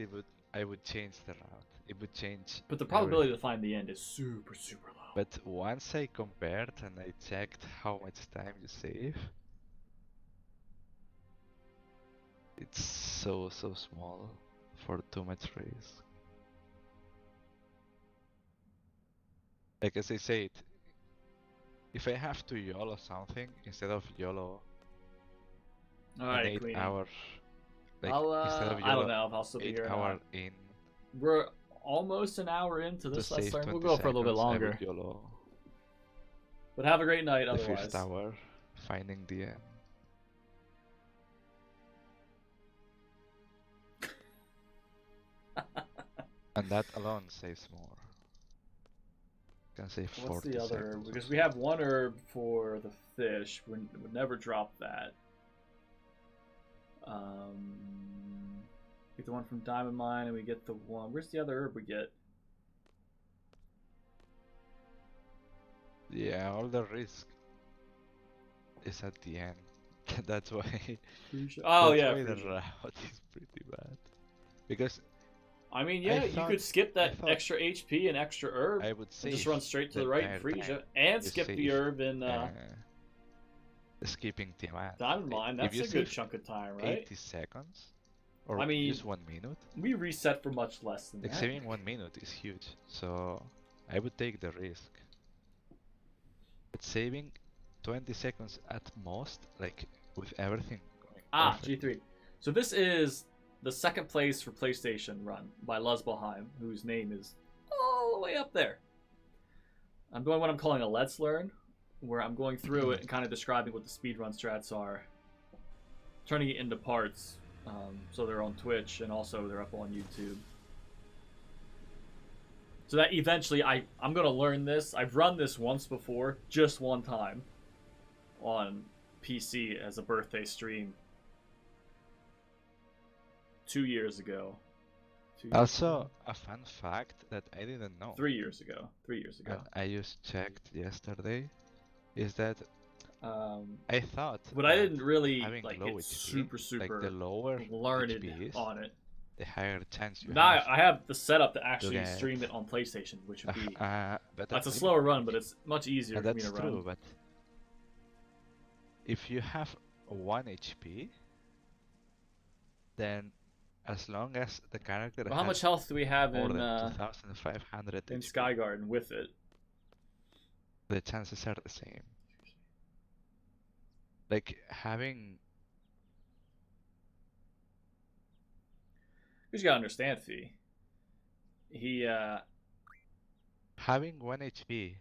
S2: I would change the route. It would change.
S1: But the probability
S2: everything.
S1: to find the end is super, super low.
S2: But once I compared and I checked how much time you save, it's so small for too much risk. Like as I said, if I have to YOLO something instead of YOLO an
S1: Alright,
S2: 8
S1: Queenie.
S2: hour, like
S1: I'll,
S2: instead of
S1: I don't
S2: YOLO
S1: know if I'll still be
S2: 8
S1: here or
S2: hour
S1: not.
S2: in
S1: We're almost an hour into
S2: to
S1: this last
S2: save
S1: time.
S2: 20
S1: We'll go for a little bit
S2: seconds, I
S1: longer.
S2: would YOLO
S1: But have a great night
S2: the
S1: otherwise.
S2: first hour, finding the end. And that alone saves more. Can save 40
S1: What's the other
S2: seconds
S1: herb?
S2: or
S1: Because
S2: so.
S1: we have one herb for the fish. We would never drop that. Get the one from Diamond Mine, and we get the one. Where's the other herb we get?
S2: Yeah, all the risk is at the end. That's why.
S1: Oh
S2: that's
S1: yeah,
S2: why the
S1: Frisia.
S2: route is pretty bad. Because
S1: I mean, yeah, you
S2: thought-
S1: could skip
S2: I
S1: that
S2: thought
S1: extra HP and extra herb,
S2: I would
S1: and
S2: save
S1: just run straight to the
S2: the
S1: right in
S2: entire
S1: Frisia,
S2: time.
S1: and
S2: You
S1: skip the
S2: save,
S1: herb in
S2: skipping Tiamat.
S1: Diamond Mine,
S2: If
S1: that's
S2: you
S1: a good
S2: save
S1: chunk of time, right?
S2: 80 seconds, or
S1: I mean,
S2: use 1 minute,
S1: we reset for much less than
S2: like
S1: that.
S2: saving 1 minute is huge. So I would take the risk. But saving 20 seconds at most, like with everything going perfect.
S1: G3. So this is the second place for PlayStation run by Luzbelheim, whose name is all the way up there. I'm doing what I'm calling a Let's Learn, where I'm going through it and kind of describing what the speedrun strats are, turning it into parts. So they're on Twitch and also they're up on YouTube. So that eventually I'm going to learn this. I've run this once before, just one time, on PC as a birthday stream 2 years ago.
S2: Also, a fun fact that I didn't know.
S1: 3 years ago. 3 years ago.
S2: And I just checked yesterday, is that
S1: I
S2: thought.
S1: But I didn't really
S2: having
S1: like
S2: low
S1: get
S2: HP,
S1: super
S2: like the lower
S1: learned
S2: HP is,
S1: on it.
S2: the higher chance you
S1: Now
S2: have.
S1: I have the setup to actually
S2: get-
S1: stream it on PlayStation, which would be
S2: but
S1: that's a
S2: really
S1: slower run,
S2: great.
S1: but it's much easier
S2: And
S1: for me
S2: that's
S1: to
S2: true,
S1: run.
S2: but if you have 1 HP, then as long as the character
S1: Well, how
S2: has
S1: much health do we have
S2: more
S1: in
S2: than 2500
S1: in
S2: HP,
S1: Skygarden with it?
S2: the chances are the same. Like having
S1: You just gotta understand, Fee. He
S2: having 1 HP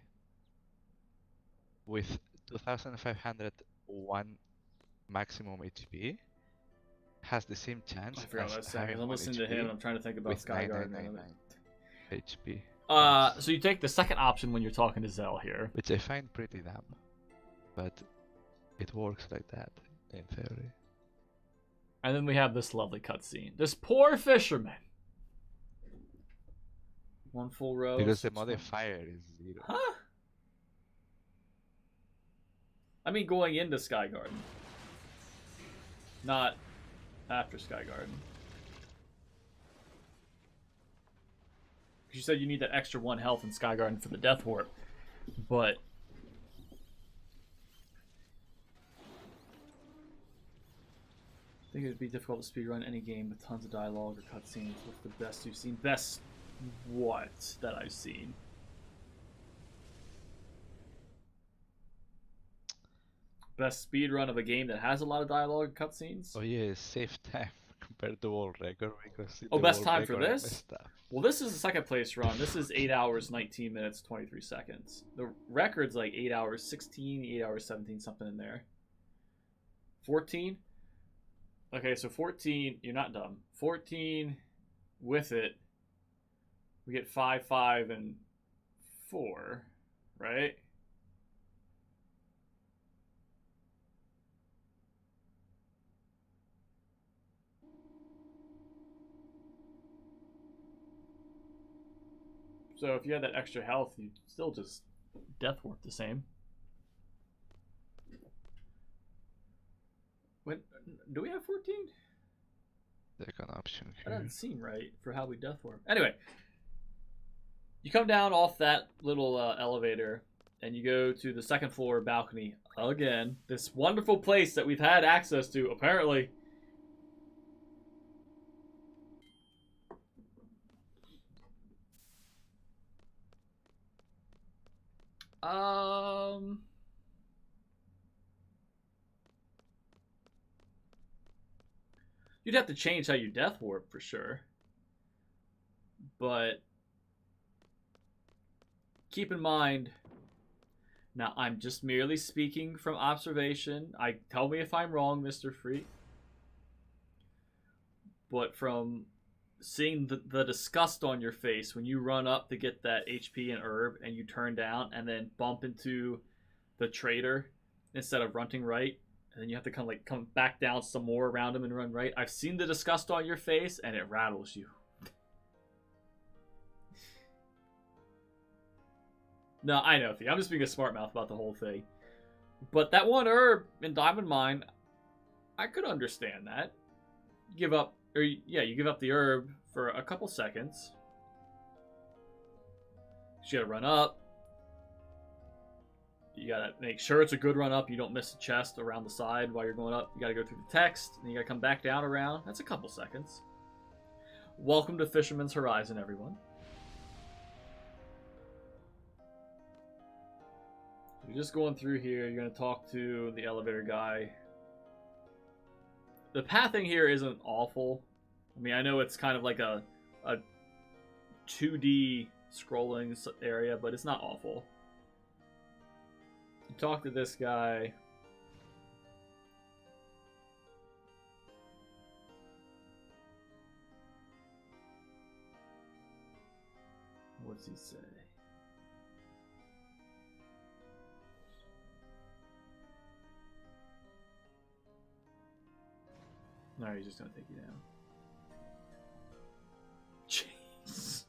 S2: with 2501 maximum HP has the same chance
S1: I forgot what I
S2: as
S1: was saying. 'Cause
S2: having
S1: I'm
S2: 1
S1: listening to
S2: HP
S1: him and I'm trying to think about
S2: with
S1: Skygarden.
S2: 9999 HP.
S1: So you take the second option when you're talking to Zell here.
S2: Which I find pretty dumb, but it works like that in theory.
S1: And then we have this lovely cutscene. This poor fisherman. One full row.
S2: Because the
S1: 6
S2: modifier is 0.
S1: Huh? I mean, going into Skygarden. Not after Skygarden. You said you need that extra 1 health in Skygarden for the Death Warp. But I think it would be difficult to speedrun any game with tons of dialogue or cutscenes. What's the best you've seen? Best what that I've seen? Best speedrun of a game that has a lot of dialogue and cutscenes?
S2: Oh yeah, save time compared to world record because
S1: Oh,
S2: the
S1: best
S2: world
S1: time for
S2: record I
S1: this?
S2: messed up.
S1: Well, this is a second place run. This is 8 hours, 19 minutes, 23 seconds. The record's like 8 hours, 16, 8 hours, 17, something in there. 14? Okay, so 14, you're not dumb. 14 with it, we get 5, 5, and 4, right? So if you had that extra health, you'd still just death warp the same. When do we have 14?
S2: Second option
S1: That
S2: here.
S1: doesn't seem right for how we death warp. Anyway, you come down off that little elevator and you go to the second floor balcony again. This wonderful place that we've had access to, apparently. You'd have to change how you death warp for sure. But keep in mind, now I'm just merely speaking from observation. Tell me if I'm wrong, Mr. Freak. But from seeing the disgust on your face when you run up to get that HP and herb and you turn down and then bump into the trader instead of running right, and then you have to come back down some more around him and run right. I've seen the disgust on your face and it rattles you. No, I know, Fee. I'm just being a smart mouth about the whole thing. But that one herb in Diamond Mine, I could understand that. You give up the herb for a couple seconds. You gotta run up. You gotta make sure it's a good run up. You don't miss a chest around the side while you're going up. You gotta go through the text, and you gotta come back down around. That's a couple seconds. Welcome to Fisherman's Horizon, everyone. You're just going through here. You're gonna talk to the elevator guy. The pathing here isn't awful. I mean, I know it's kind of like a 2D scrolling area, but it's not awful. You talk to this guy. What's he say? No, he's just gonna take you down. Jeez.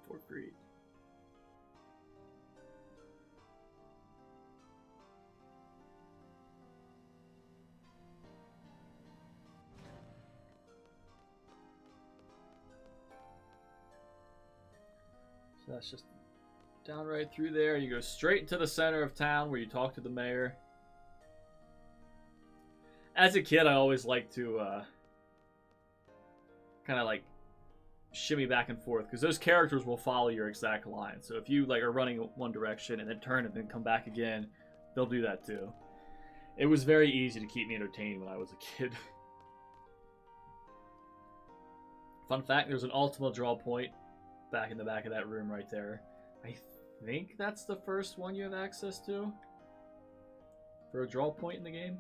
S1: Poor greed. So that's just down right through there. You go straight into the center of town where you talk to the mayor. As a kid, I always liked to kind of like shimmy back and forth because those characters will follow your exact line. So if you like are running one direction and then turn and then come back again, they'll do that too. It was very easy to keep me entertained when I was a kid. Fun fact, there's an ultimate draw point back in the back of that room right there. I think that's the first one you have access to for a draw point in the game.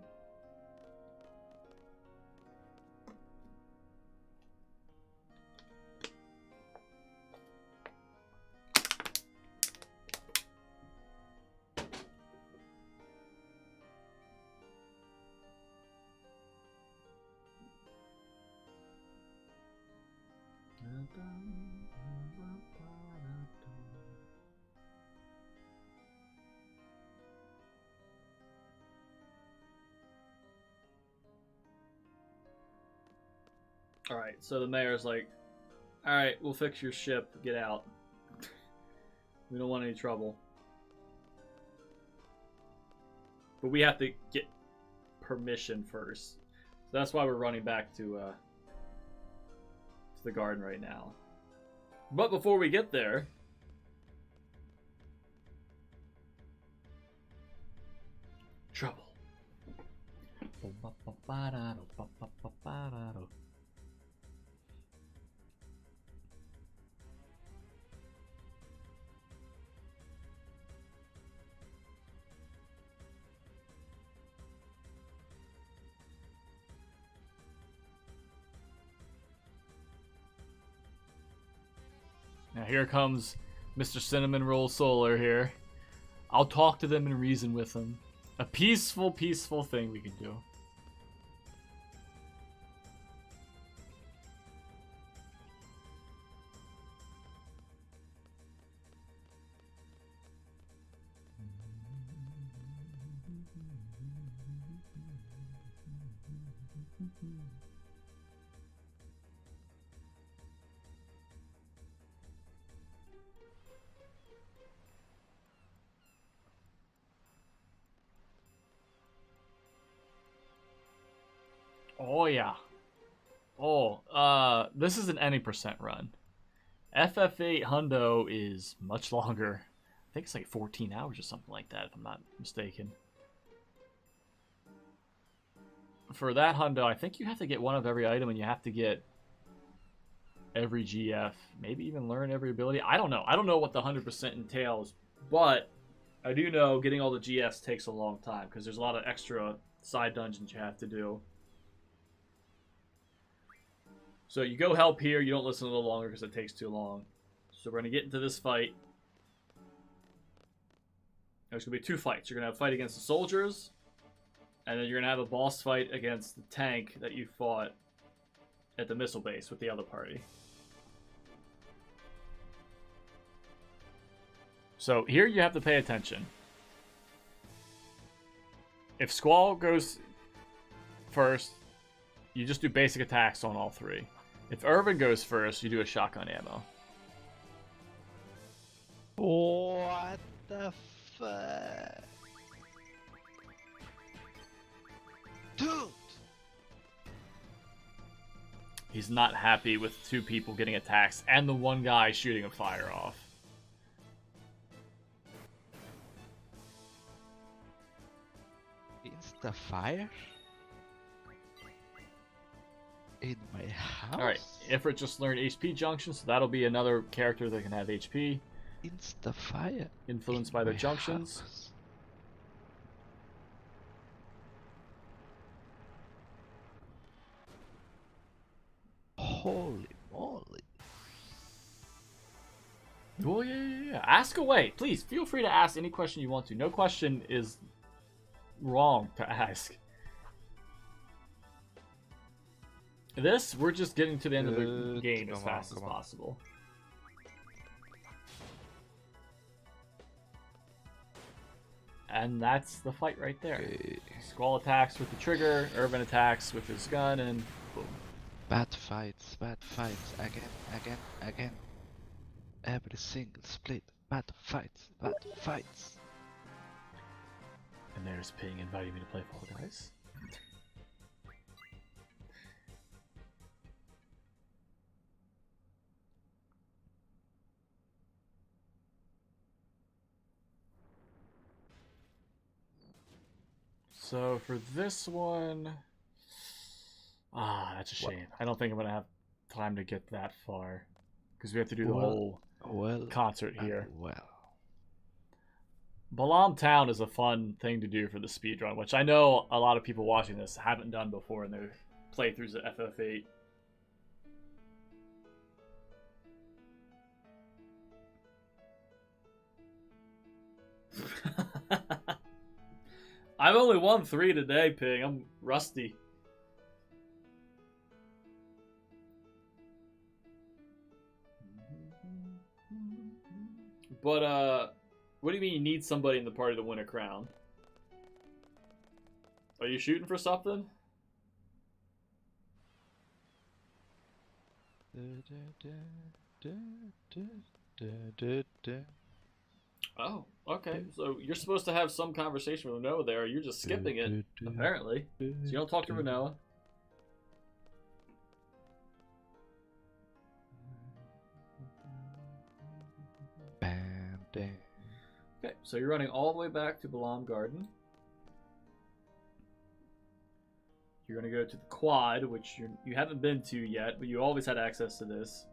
S1: Alright, so the mayor's like, alright, we'll fix your ship, get out. We don't want any trouble. But we have to get permission first. So that's why we're running back to the garden right now. But before we get there, trouble. Now here comes Mr. Cinnamon Roll Solar here. I'll talk to them and reason with them. A peaceful, peaceful thing we can do. Oh yeah. Oh, this is an any percent run. FF8 Hundo is much longer. I think it's like 14 hours or something like that, if I'm not mistaken. For that Hundo, I think you have to get one of every item, and you have to get every GF. Maybe even learn every ability. I don't know. I don't know what the 100% entails, but I do know getting all the GFs takes a long time, because there's a lot of extra side dungeons you have to do. So you go help here, you don't listen a little longer because it takes too long. So we're going to get into this fight. There's going to be two fights. You're going to have a fight against the soldiers, and then you're going to have a boss fight against the tank that you fought at the Missile Base with the other party. So here you have to pay attention. If Squall goes first, you just do basic attacks on all three. If Irvin goes first, you do a shotgun ammo.
S2: What the Dude!
S1: He's not happy with 2 people getting attacks and the one guy shooting a fire off.
S2: Insta fire? In my house?
S1: Alright, Ifrit just learned HP junction, so that'll be another character that can have HP.
S2: Insta fire?
S1: Influenced by their junctions.
S2: House. Holy moly.
S1: Oh, yeah. Ask away. Please, feel free to ask any question you want to. No question is wrong to ask. This, we're just getting to the end of the game as fast as possible. And that's the fight right there.
S2: Okay.
S1: Squall attacks with the trigger, Irvin attacks with his gun, and boom.
S2: Bad fights, again. Every single split, bad fights.
S1: And there's Ping inviting me to play Fall Guys. So for this one, that's a shame. I don't think I'm gonna have time to get that far because we have to do the whole concert here. Balamb Town is a fun thing to do for the speedrun, which I know a lot of people watching this haven't done before in their playthroughs of FF8. I've only won 3 today, Ping. I'm rusty. But, what do you mean you need somebody in the party to win a crown? Are you shooting for something? Oh, okay. So you're supposed to have some conversation with Renoa there. You're just skipping it, apparently. So you don't talk to Renoa. Okay, so you're running all the way back to Balamb Garden. You're going to go to the quad, which you haven't been to yet, but you always had access to this.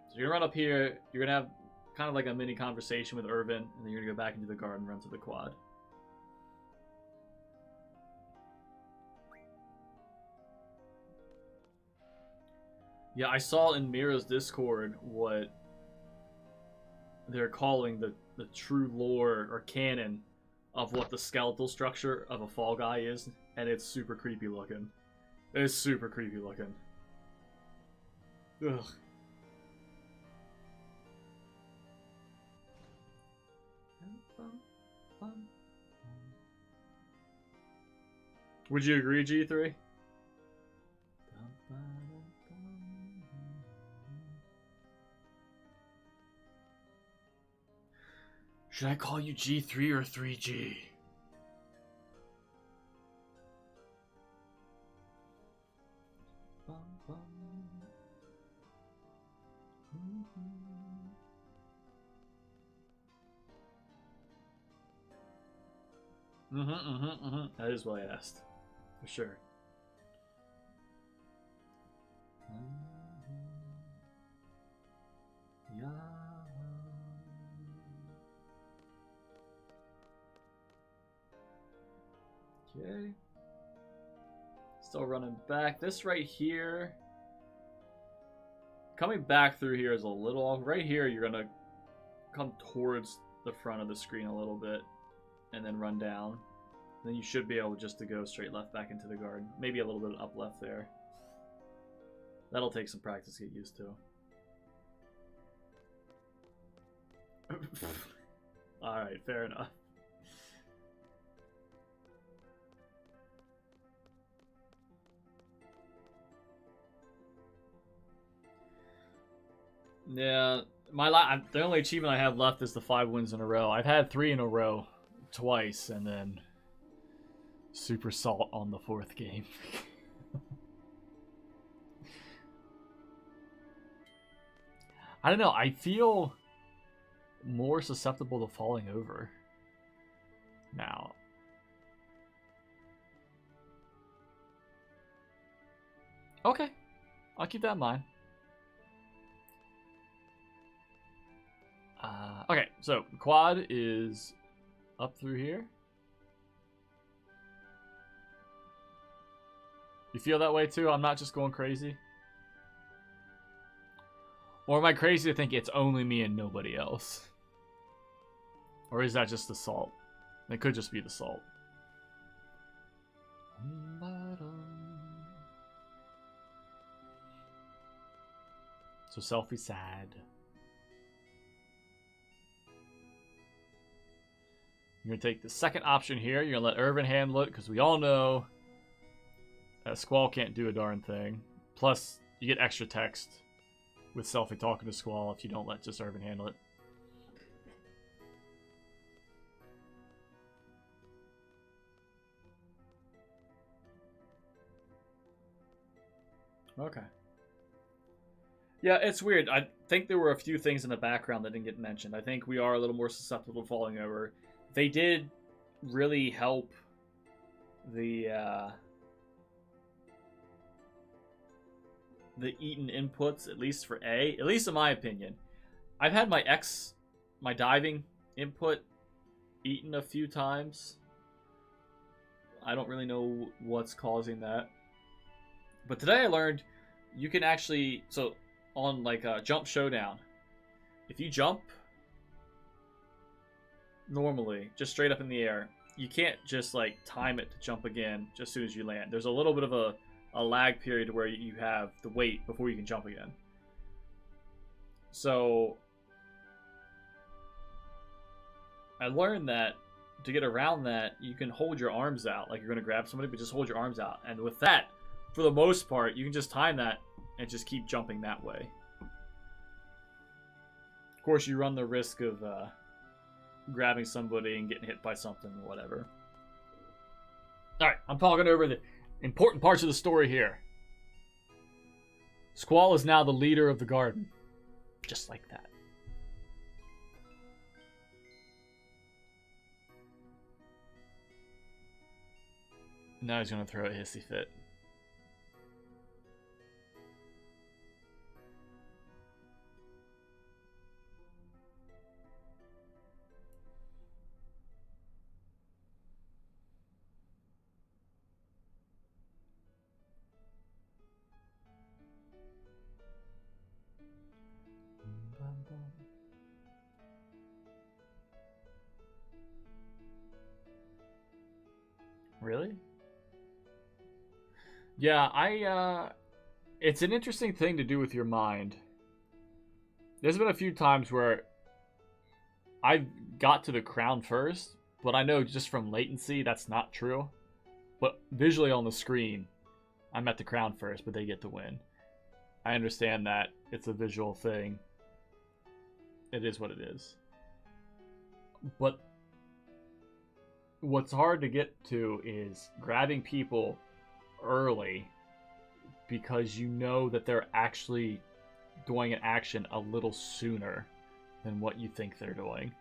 S1: So you're going to run up here. You're going to have kind of like a mini conversation with Irvin, and then you're going to go back into the garden and run to the quad. Yeah, I saw in Mira's Discord what they're calling the true lore or canon of what the skeletal structure of a Fall Guy is, and it's super creepy looking. It's super creepy looking. Ugh. Would you agree, G3? Should I call you G3 or 3G? That is what I asked. For sure. Yeah. Okay. Still running back. This right here. Coming back through here is a little off. Right here, you're going to come towards the front of the screen a little bit and then run down. Then you should be able just to go straight left back into the garden. Maybe a little bit up left there. That'll take some practice to get used to. Alright, fair enough. Yeah, the only achievement I have left is the 5 wins in a row. I've had 3 in a row twice, and then Super Salt on the 4th game. I don't know. I feel more susceptible to falling over now. Okay. I'll keep that in mind. Okay, so quad is up through here. You feel that way too? I'm not just going crazy? Or am I crazy to think it's only me and nobody else? Or is that just the salt? It could just be the salt. So selfie sad. You're going to take the second option here. You're going to let Irvin handle it, because we all know that Squall can't do a darn thing. Plus, you get extra text with Selfie talking to Squall if you don't let just Irvin handle it. Okay. Yeah, it's weird. I think there were a few things in the background that didn't get mentioned. I think we are a little more susceptible to falling over. They did really help the Eaton inputs, at least for A, at least in my opinion. I've had my diving input eaten a few times. I don't really know what's causing that. But today I learned you can actually, so on like a jump showdown, if you jump normally, just straight up in the air, you can't just like time it to jump again just as soon as you land. There's a little bit of a lag period where you have to wait before you can jump again. So I learned that to get around that, you can hold your arms out like you're going to grab somebody, but just hold your arms out. And with that, for the most part, you can just time that and just keep jumping that way. Of course, you run the risk of grabbing somebody and getting hit by something or whatever. Alright, I'm talking over the important parts of the story here. Squall is now the leader of the garden. Just like that. Now he's going to throw a hissy fit. Really? Yeah, it's an interesting thing to do with your mind. There's been a few times where I got to the crown first, but I know just from latency that's not true. But visually on the screen, I'm at the crown first, but they get the win. I understand that it's a visual thing. It is what it is. But what's hard to get to is grabbing people early because you know that they're actually doing an action a little sooner than what you think they're doing.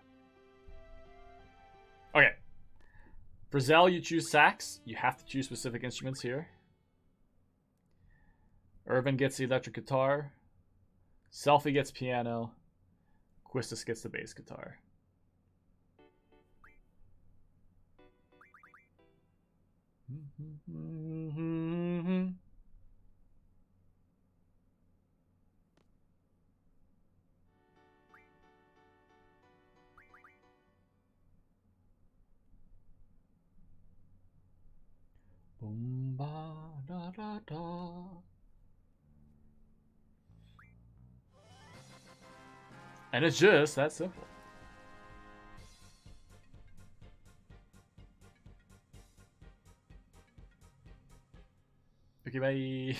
S1: Okay. For Zell, you choose sax. You have to choose specific instruments here. Irvin gets the electric guitar. Selfie gets piano. Quistis gets the bass guitar. Boom, ba, da, da, da. And it's just that simple. Okay, bye.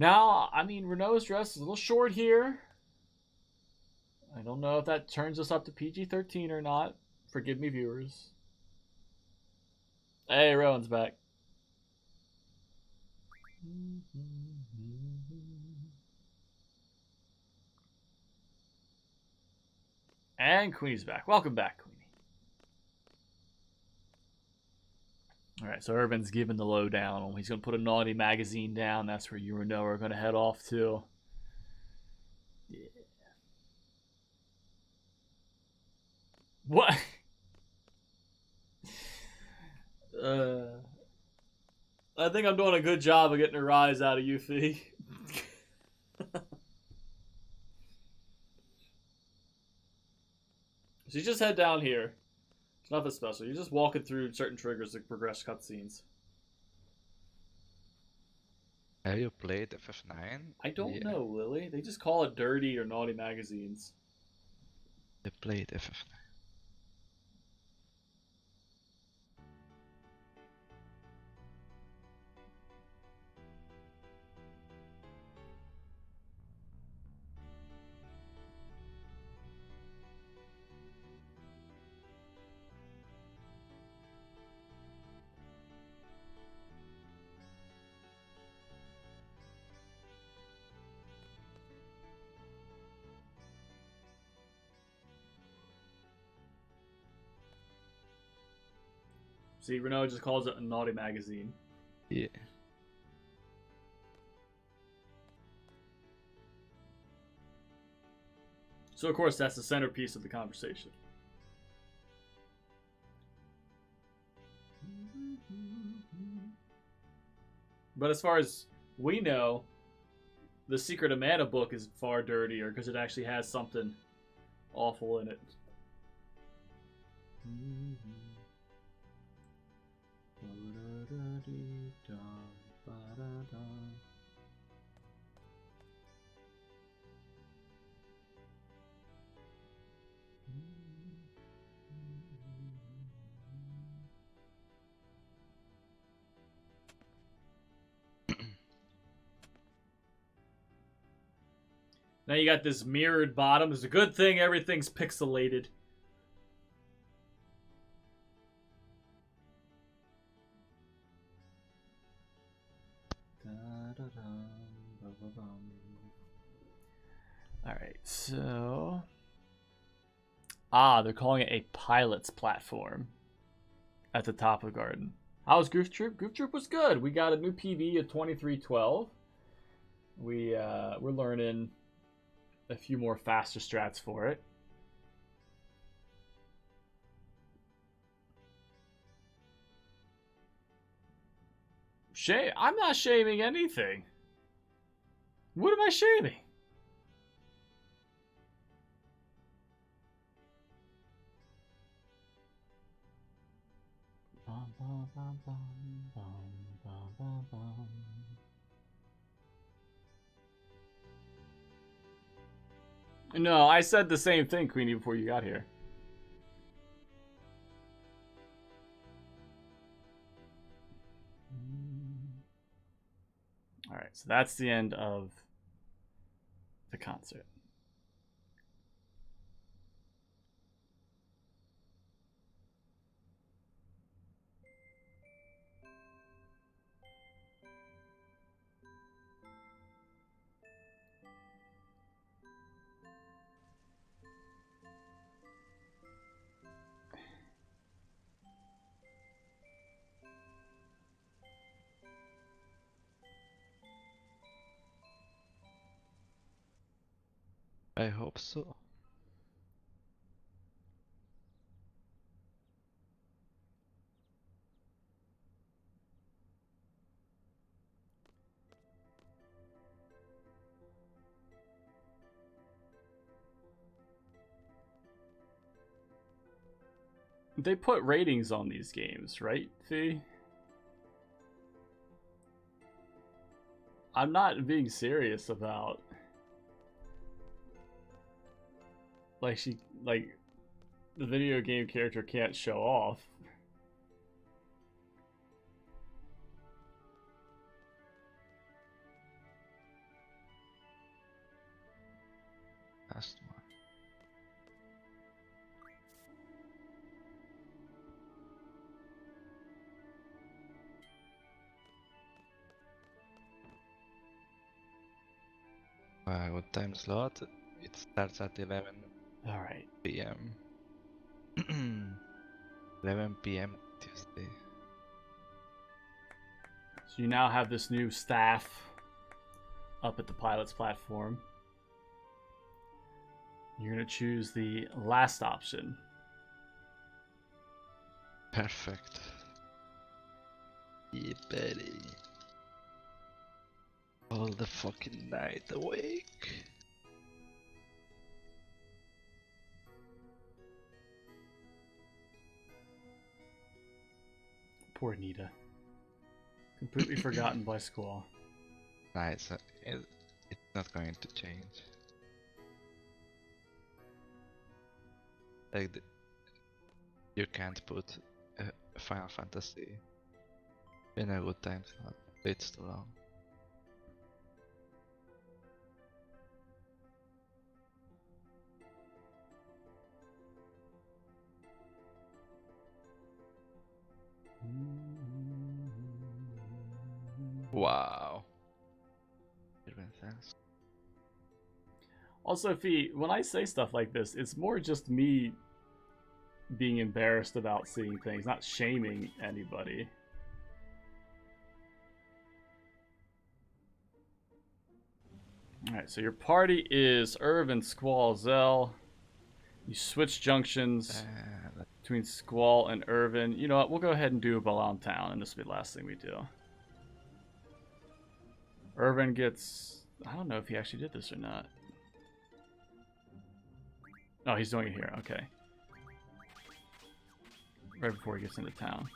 S1: Now, I mean, Renault's dress is a little short here. I don't know if that turns us up to PG-13 or not. Forgive me, viewers. Hey, Rowan's back. And Queenie's back. Welcome back, Queenie. Alright, so Urban's giving the lowdown. He's going to put a naughty magazine down. That's where you and Noah are going to head off to. Yeah. What? I think I'm doing a good job of getting a rise out of you, Fee. So you just head down here. It's nothing special. You're just walking through certain triggers to progress cutscenes.
S2: Have you played FF9?
S1: I don't know, Lily. They just call it dirty or naughty magazines.
S2: I played FF9.
S1: See, Renault just calls it a naughty magazine.
S2: Yeah.
S1: So, of course, that's the centerpiece of the conversation. But as far as we know, the Secret of Mana book is far dirtier because it actually has something awful in it. Now you got this mirrored bottom. It's a good thing everything's pixelated. Alright, so... they're calling it a pilot's platform at the top of the garden. How was Goof Troop? Goof Troop was good. We got a new PV of 2312. We're learning a few more faster strats for it. I'm not shaming anything. What am I shaming? No, I said the same thing, Queenie, before you got here. Alright, so that's the end of the concert.
S2: I hope so.
S1: They put ratings on these games, right, Fee? I'm not being serious about... Like, the video game character can't show off.
S2: Good time slot. It starts at 11
S1: All right.
S2: p.m. 11 p.m. Tuesday.
S1: So you now have this new staff up at the pilot's platform. You're going to choose the last option.
S2: Perfect. Yeah, buddy. All the fucking night awake.
S1: Poor Nita. Completely forgotten by Squall.
S2: Nice. It's not going to change. Like, you can't put a Final Fantasy in a good time slot. It's too long. Wow. Thanks.
S1: Also, Fee, when I say stuff like this, it's more just me being embarrassed about seeing things, not shaming anybody. Alright, so your party is Irvin, Squall, Zell. You switch junctions between Squall and Irvin. You know what? We'll go ahead and do Balamb Town, and this will be the last thing we do. Irvin gets... I don't know if he actually did this or not. Oh, he's doing it here. Okay. Right before he gets into town.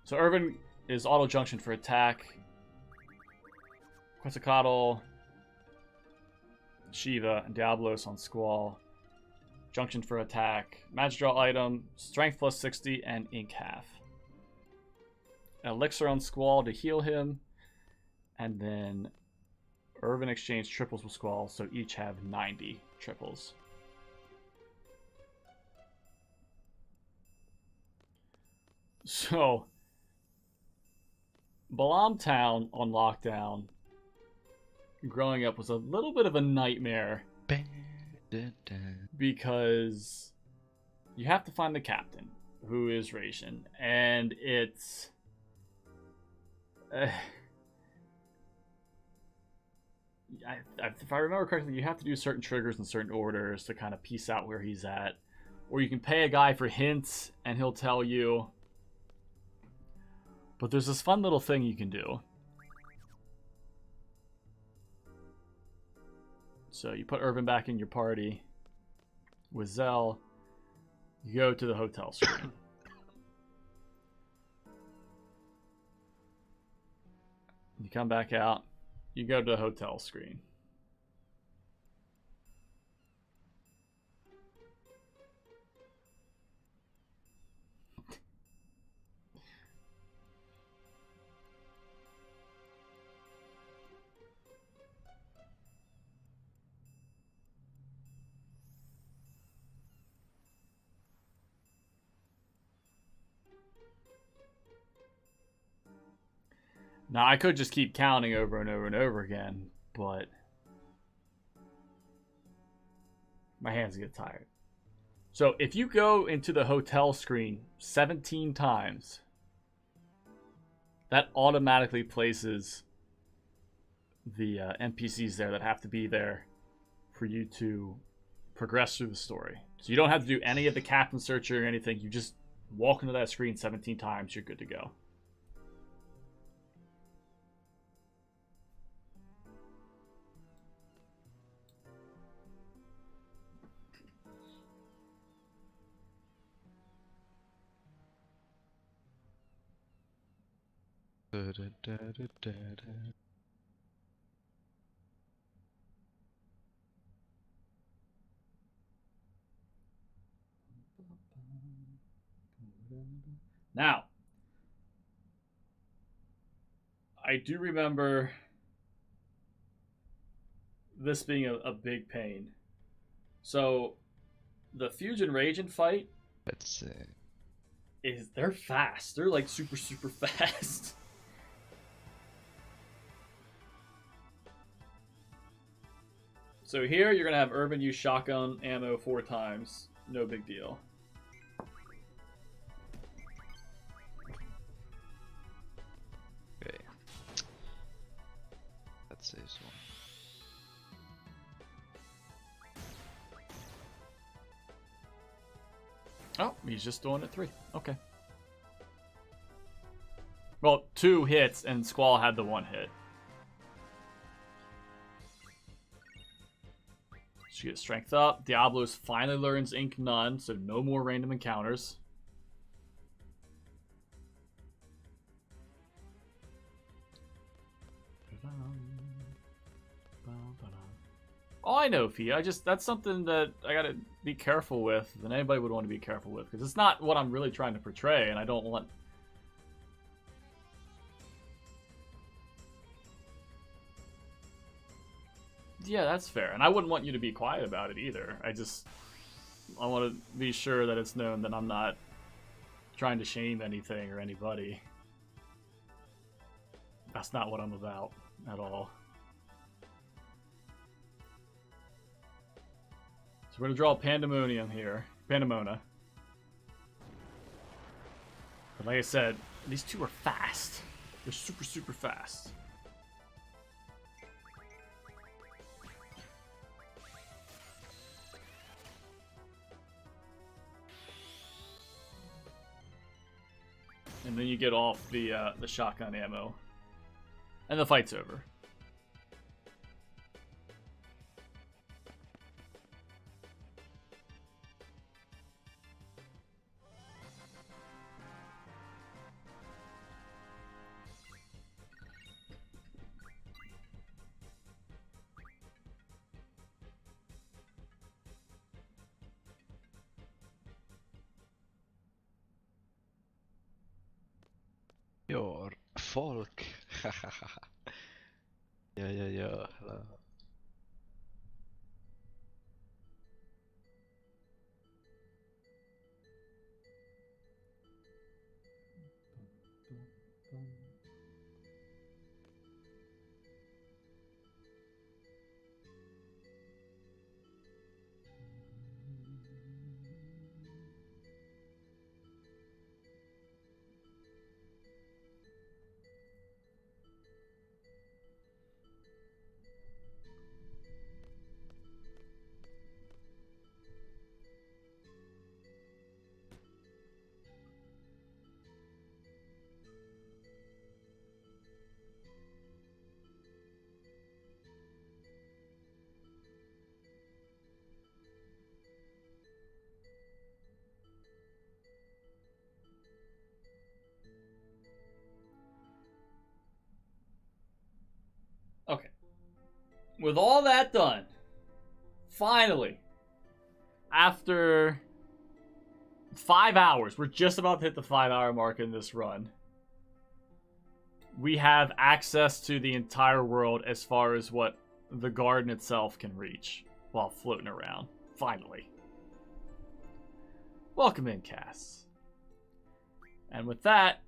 S1: So Irvin is auto junction for attack. Quetzalcoatl, Shiva, and Diablos on Squall. Junction for attack. Magic draw item. Strength plus 60 and ink half. Elixir on Squall to heal him. And then Irvin exchange triples with Squall, so each have 90 triples. So, Balamb Town on lockdown, growing up, was a little bit of a nightmare because you have to find the captain, who is Ration, and it's... if I remember correctly, you have to do certain triggers in certain orders to kind of piece out where he's at. Or you can pay a guy for hints, and he'll tell you. But there's this fun little thing you can do. So you put Irvin back in your party with Zell. You go to the hotel screen. You come back out. You go to the hotel screen. Now, I could just keep counting over and over and over again, but my hands get tired. So if you go into the hotel screen 17 times, that automatically places the NPCs there that have to be there for you to progress through the story. So you don't have to do any of the captain searcher or anything. You just walk into that screen 17 times, you're good to go. Now, I do remember this being a big pain. So, the Fusion Raging fight,
S2: Let's see.
S1: they're fast. They're like super, super fast. So here you're gonna have Urban use shotgun ammo 4 times. No big deal.
S2: Okay. Let's say so.
S1: Oh, he's just doing it 3. Okay. Well, 2 hits, and Squall had the 1 hit. She gets strength up. Diablos finally learns Ink None, so no more random encounters. Oh, I know, Fee. That's something that I gotta be careful with, and anybody would want to be careful with, because it's not what I'm really trying to portray, and I don't want... Yeah, that's fair, and I wouldn't want you to be quiet about it either. I want to be sure that it's known that I'm not trying to shame anything or anybody. That's not what I'm about at all. So we're going to draw Pandemonium here. Pandemona. But like I said, these 2 are fast. They're super, super fast. And then you get off the shotgun ammo. And the fight's over.
S2: Your folk. Yeah.
S1: Okay. With all that done, finally, after 5 hours, we're just about to hit the 5-hour mark in this run, we have access to the entire world as far as what the garden itself can reach while floating around. Finally. Welcome in, Cass. And with that,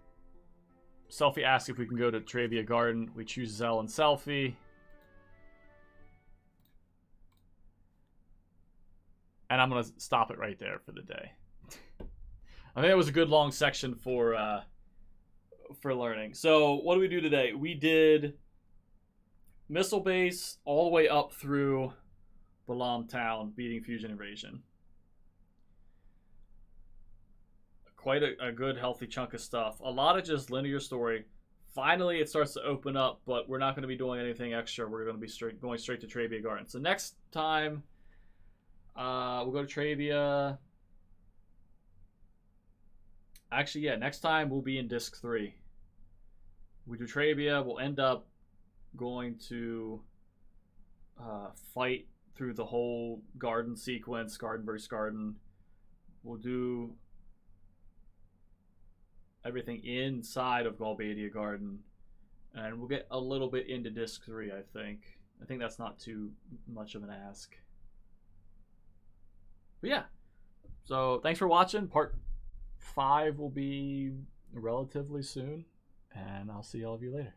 S1: Selfie asks if we can go to Travia Garden. We choose Zell and Selfie. And I'm going to stop it right there for the day. I think it was a good long section for learning. So what do we do today? We did Missile Base all the way up through Balamb Town, beating Fusion Invasion. Quite a good, healthy chunk of stuff. A lot of just linear story. Finally, it starts to open up, but we're not going to be doing anything extra. We're going to be going straight to Travia Garden. So next time, we'll go to Travia. Actually, yeah, next time we'll be in Disc 3. We do Travia. We'll end up going to fight through the whole garden sequence, garden versus garden. We'll do everything inside of Galbadia Garden, and we'll get a little bit into Disc 3, I think. I think that's not too much of an ask. But yeah, so thanks for watching. Part 5 will be relatively soon, and I'll see all of you later.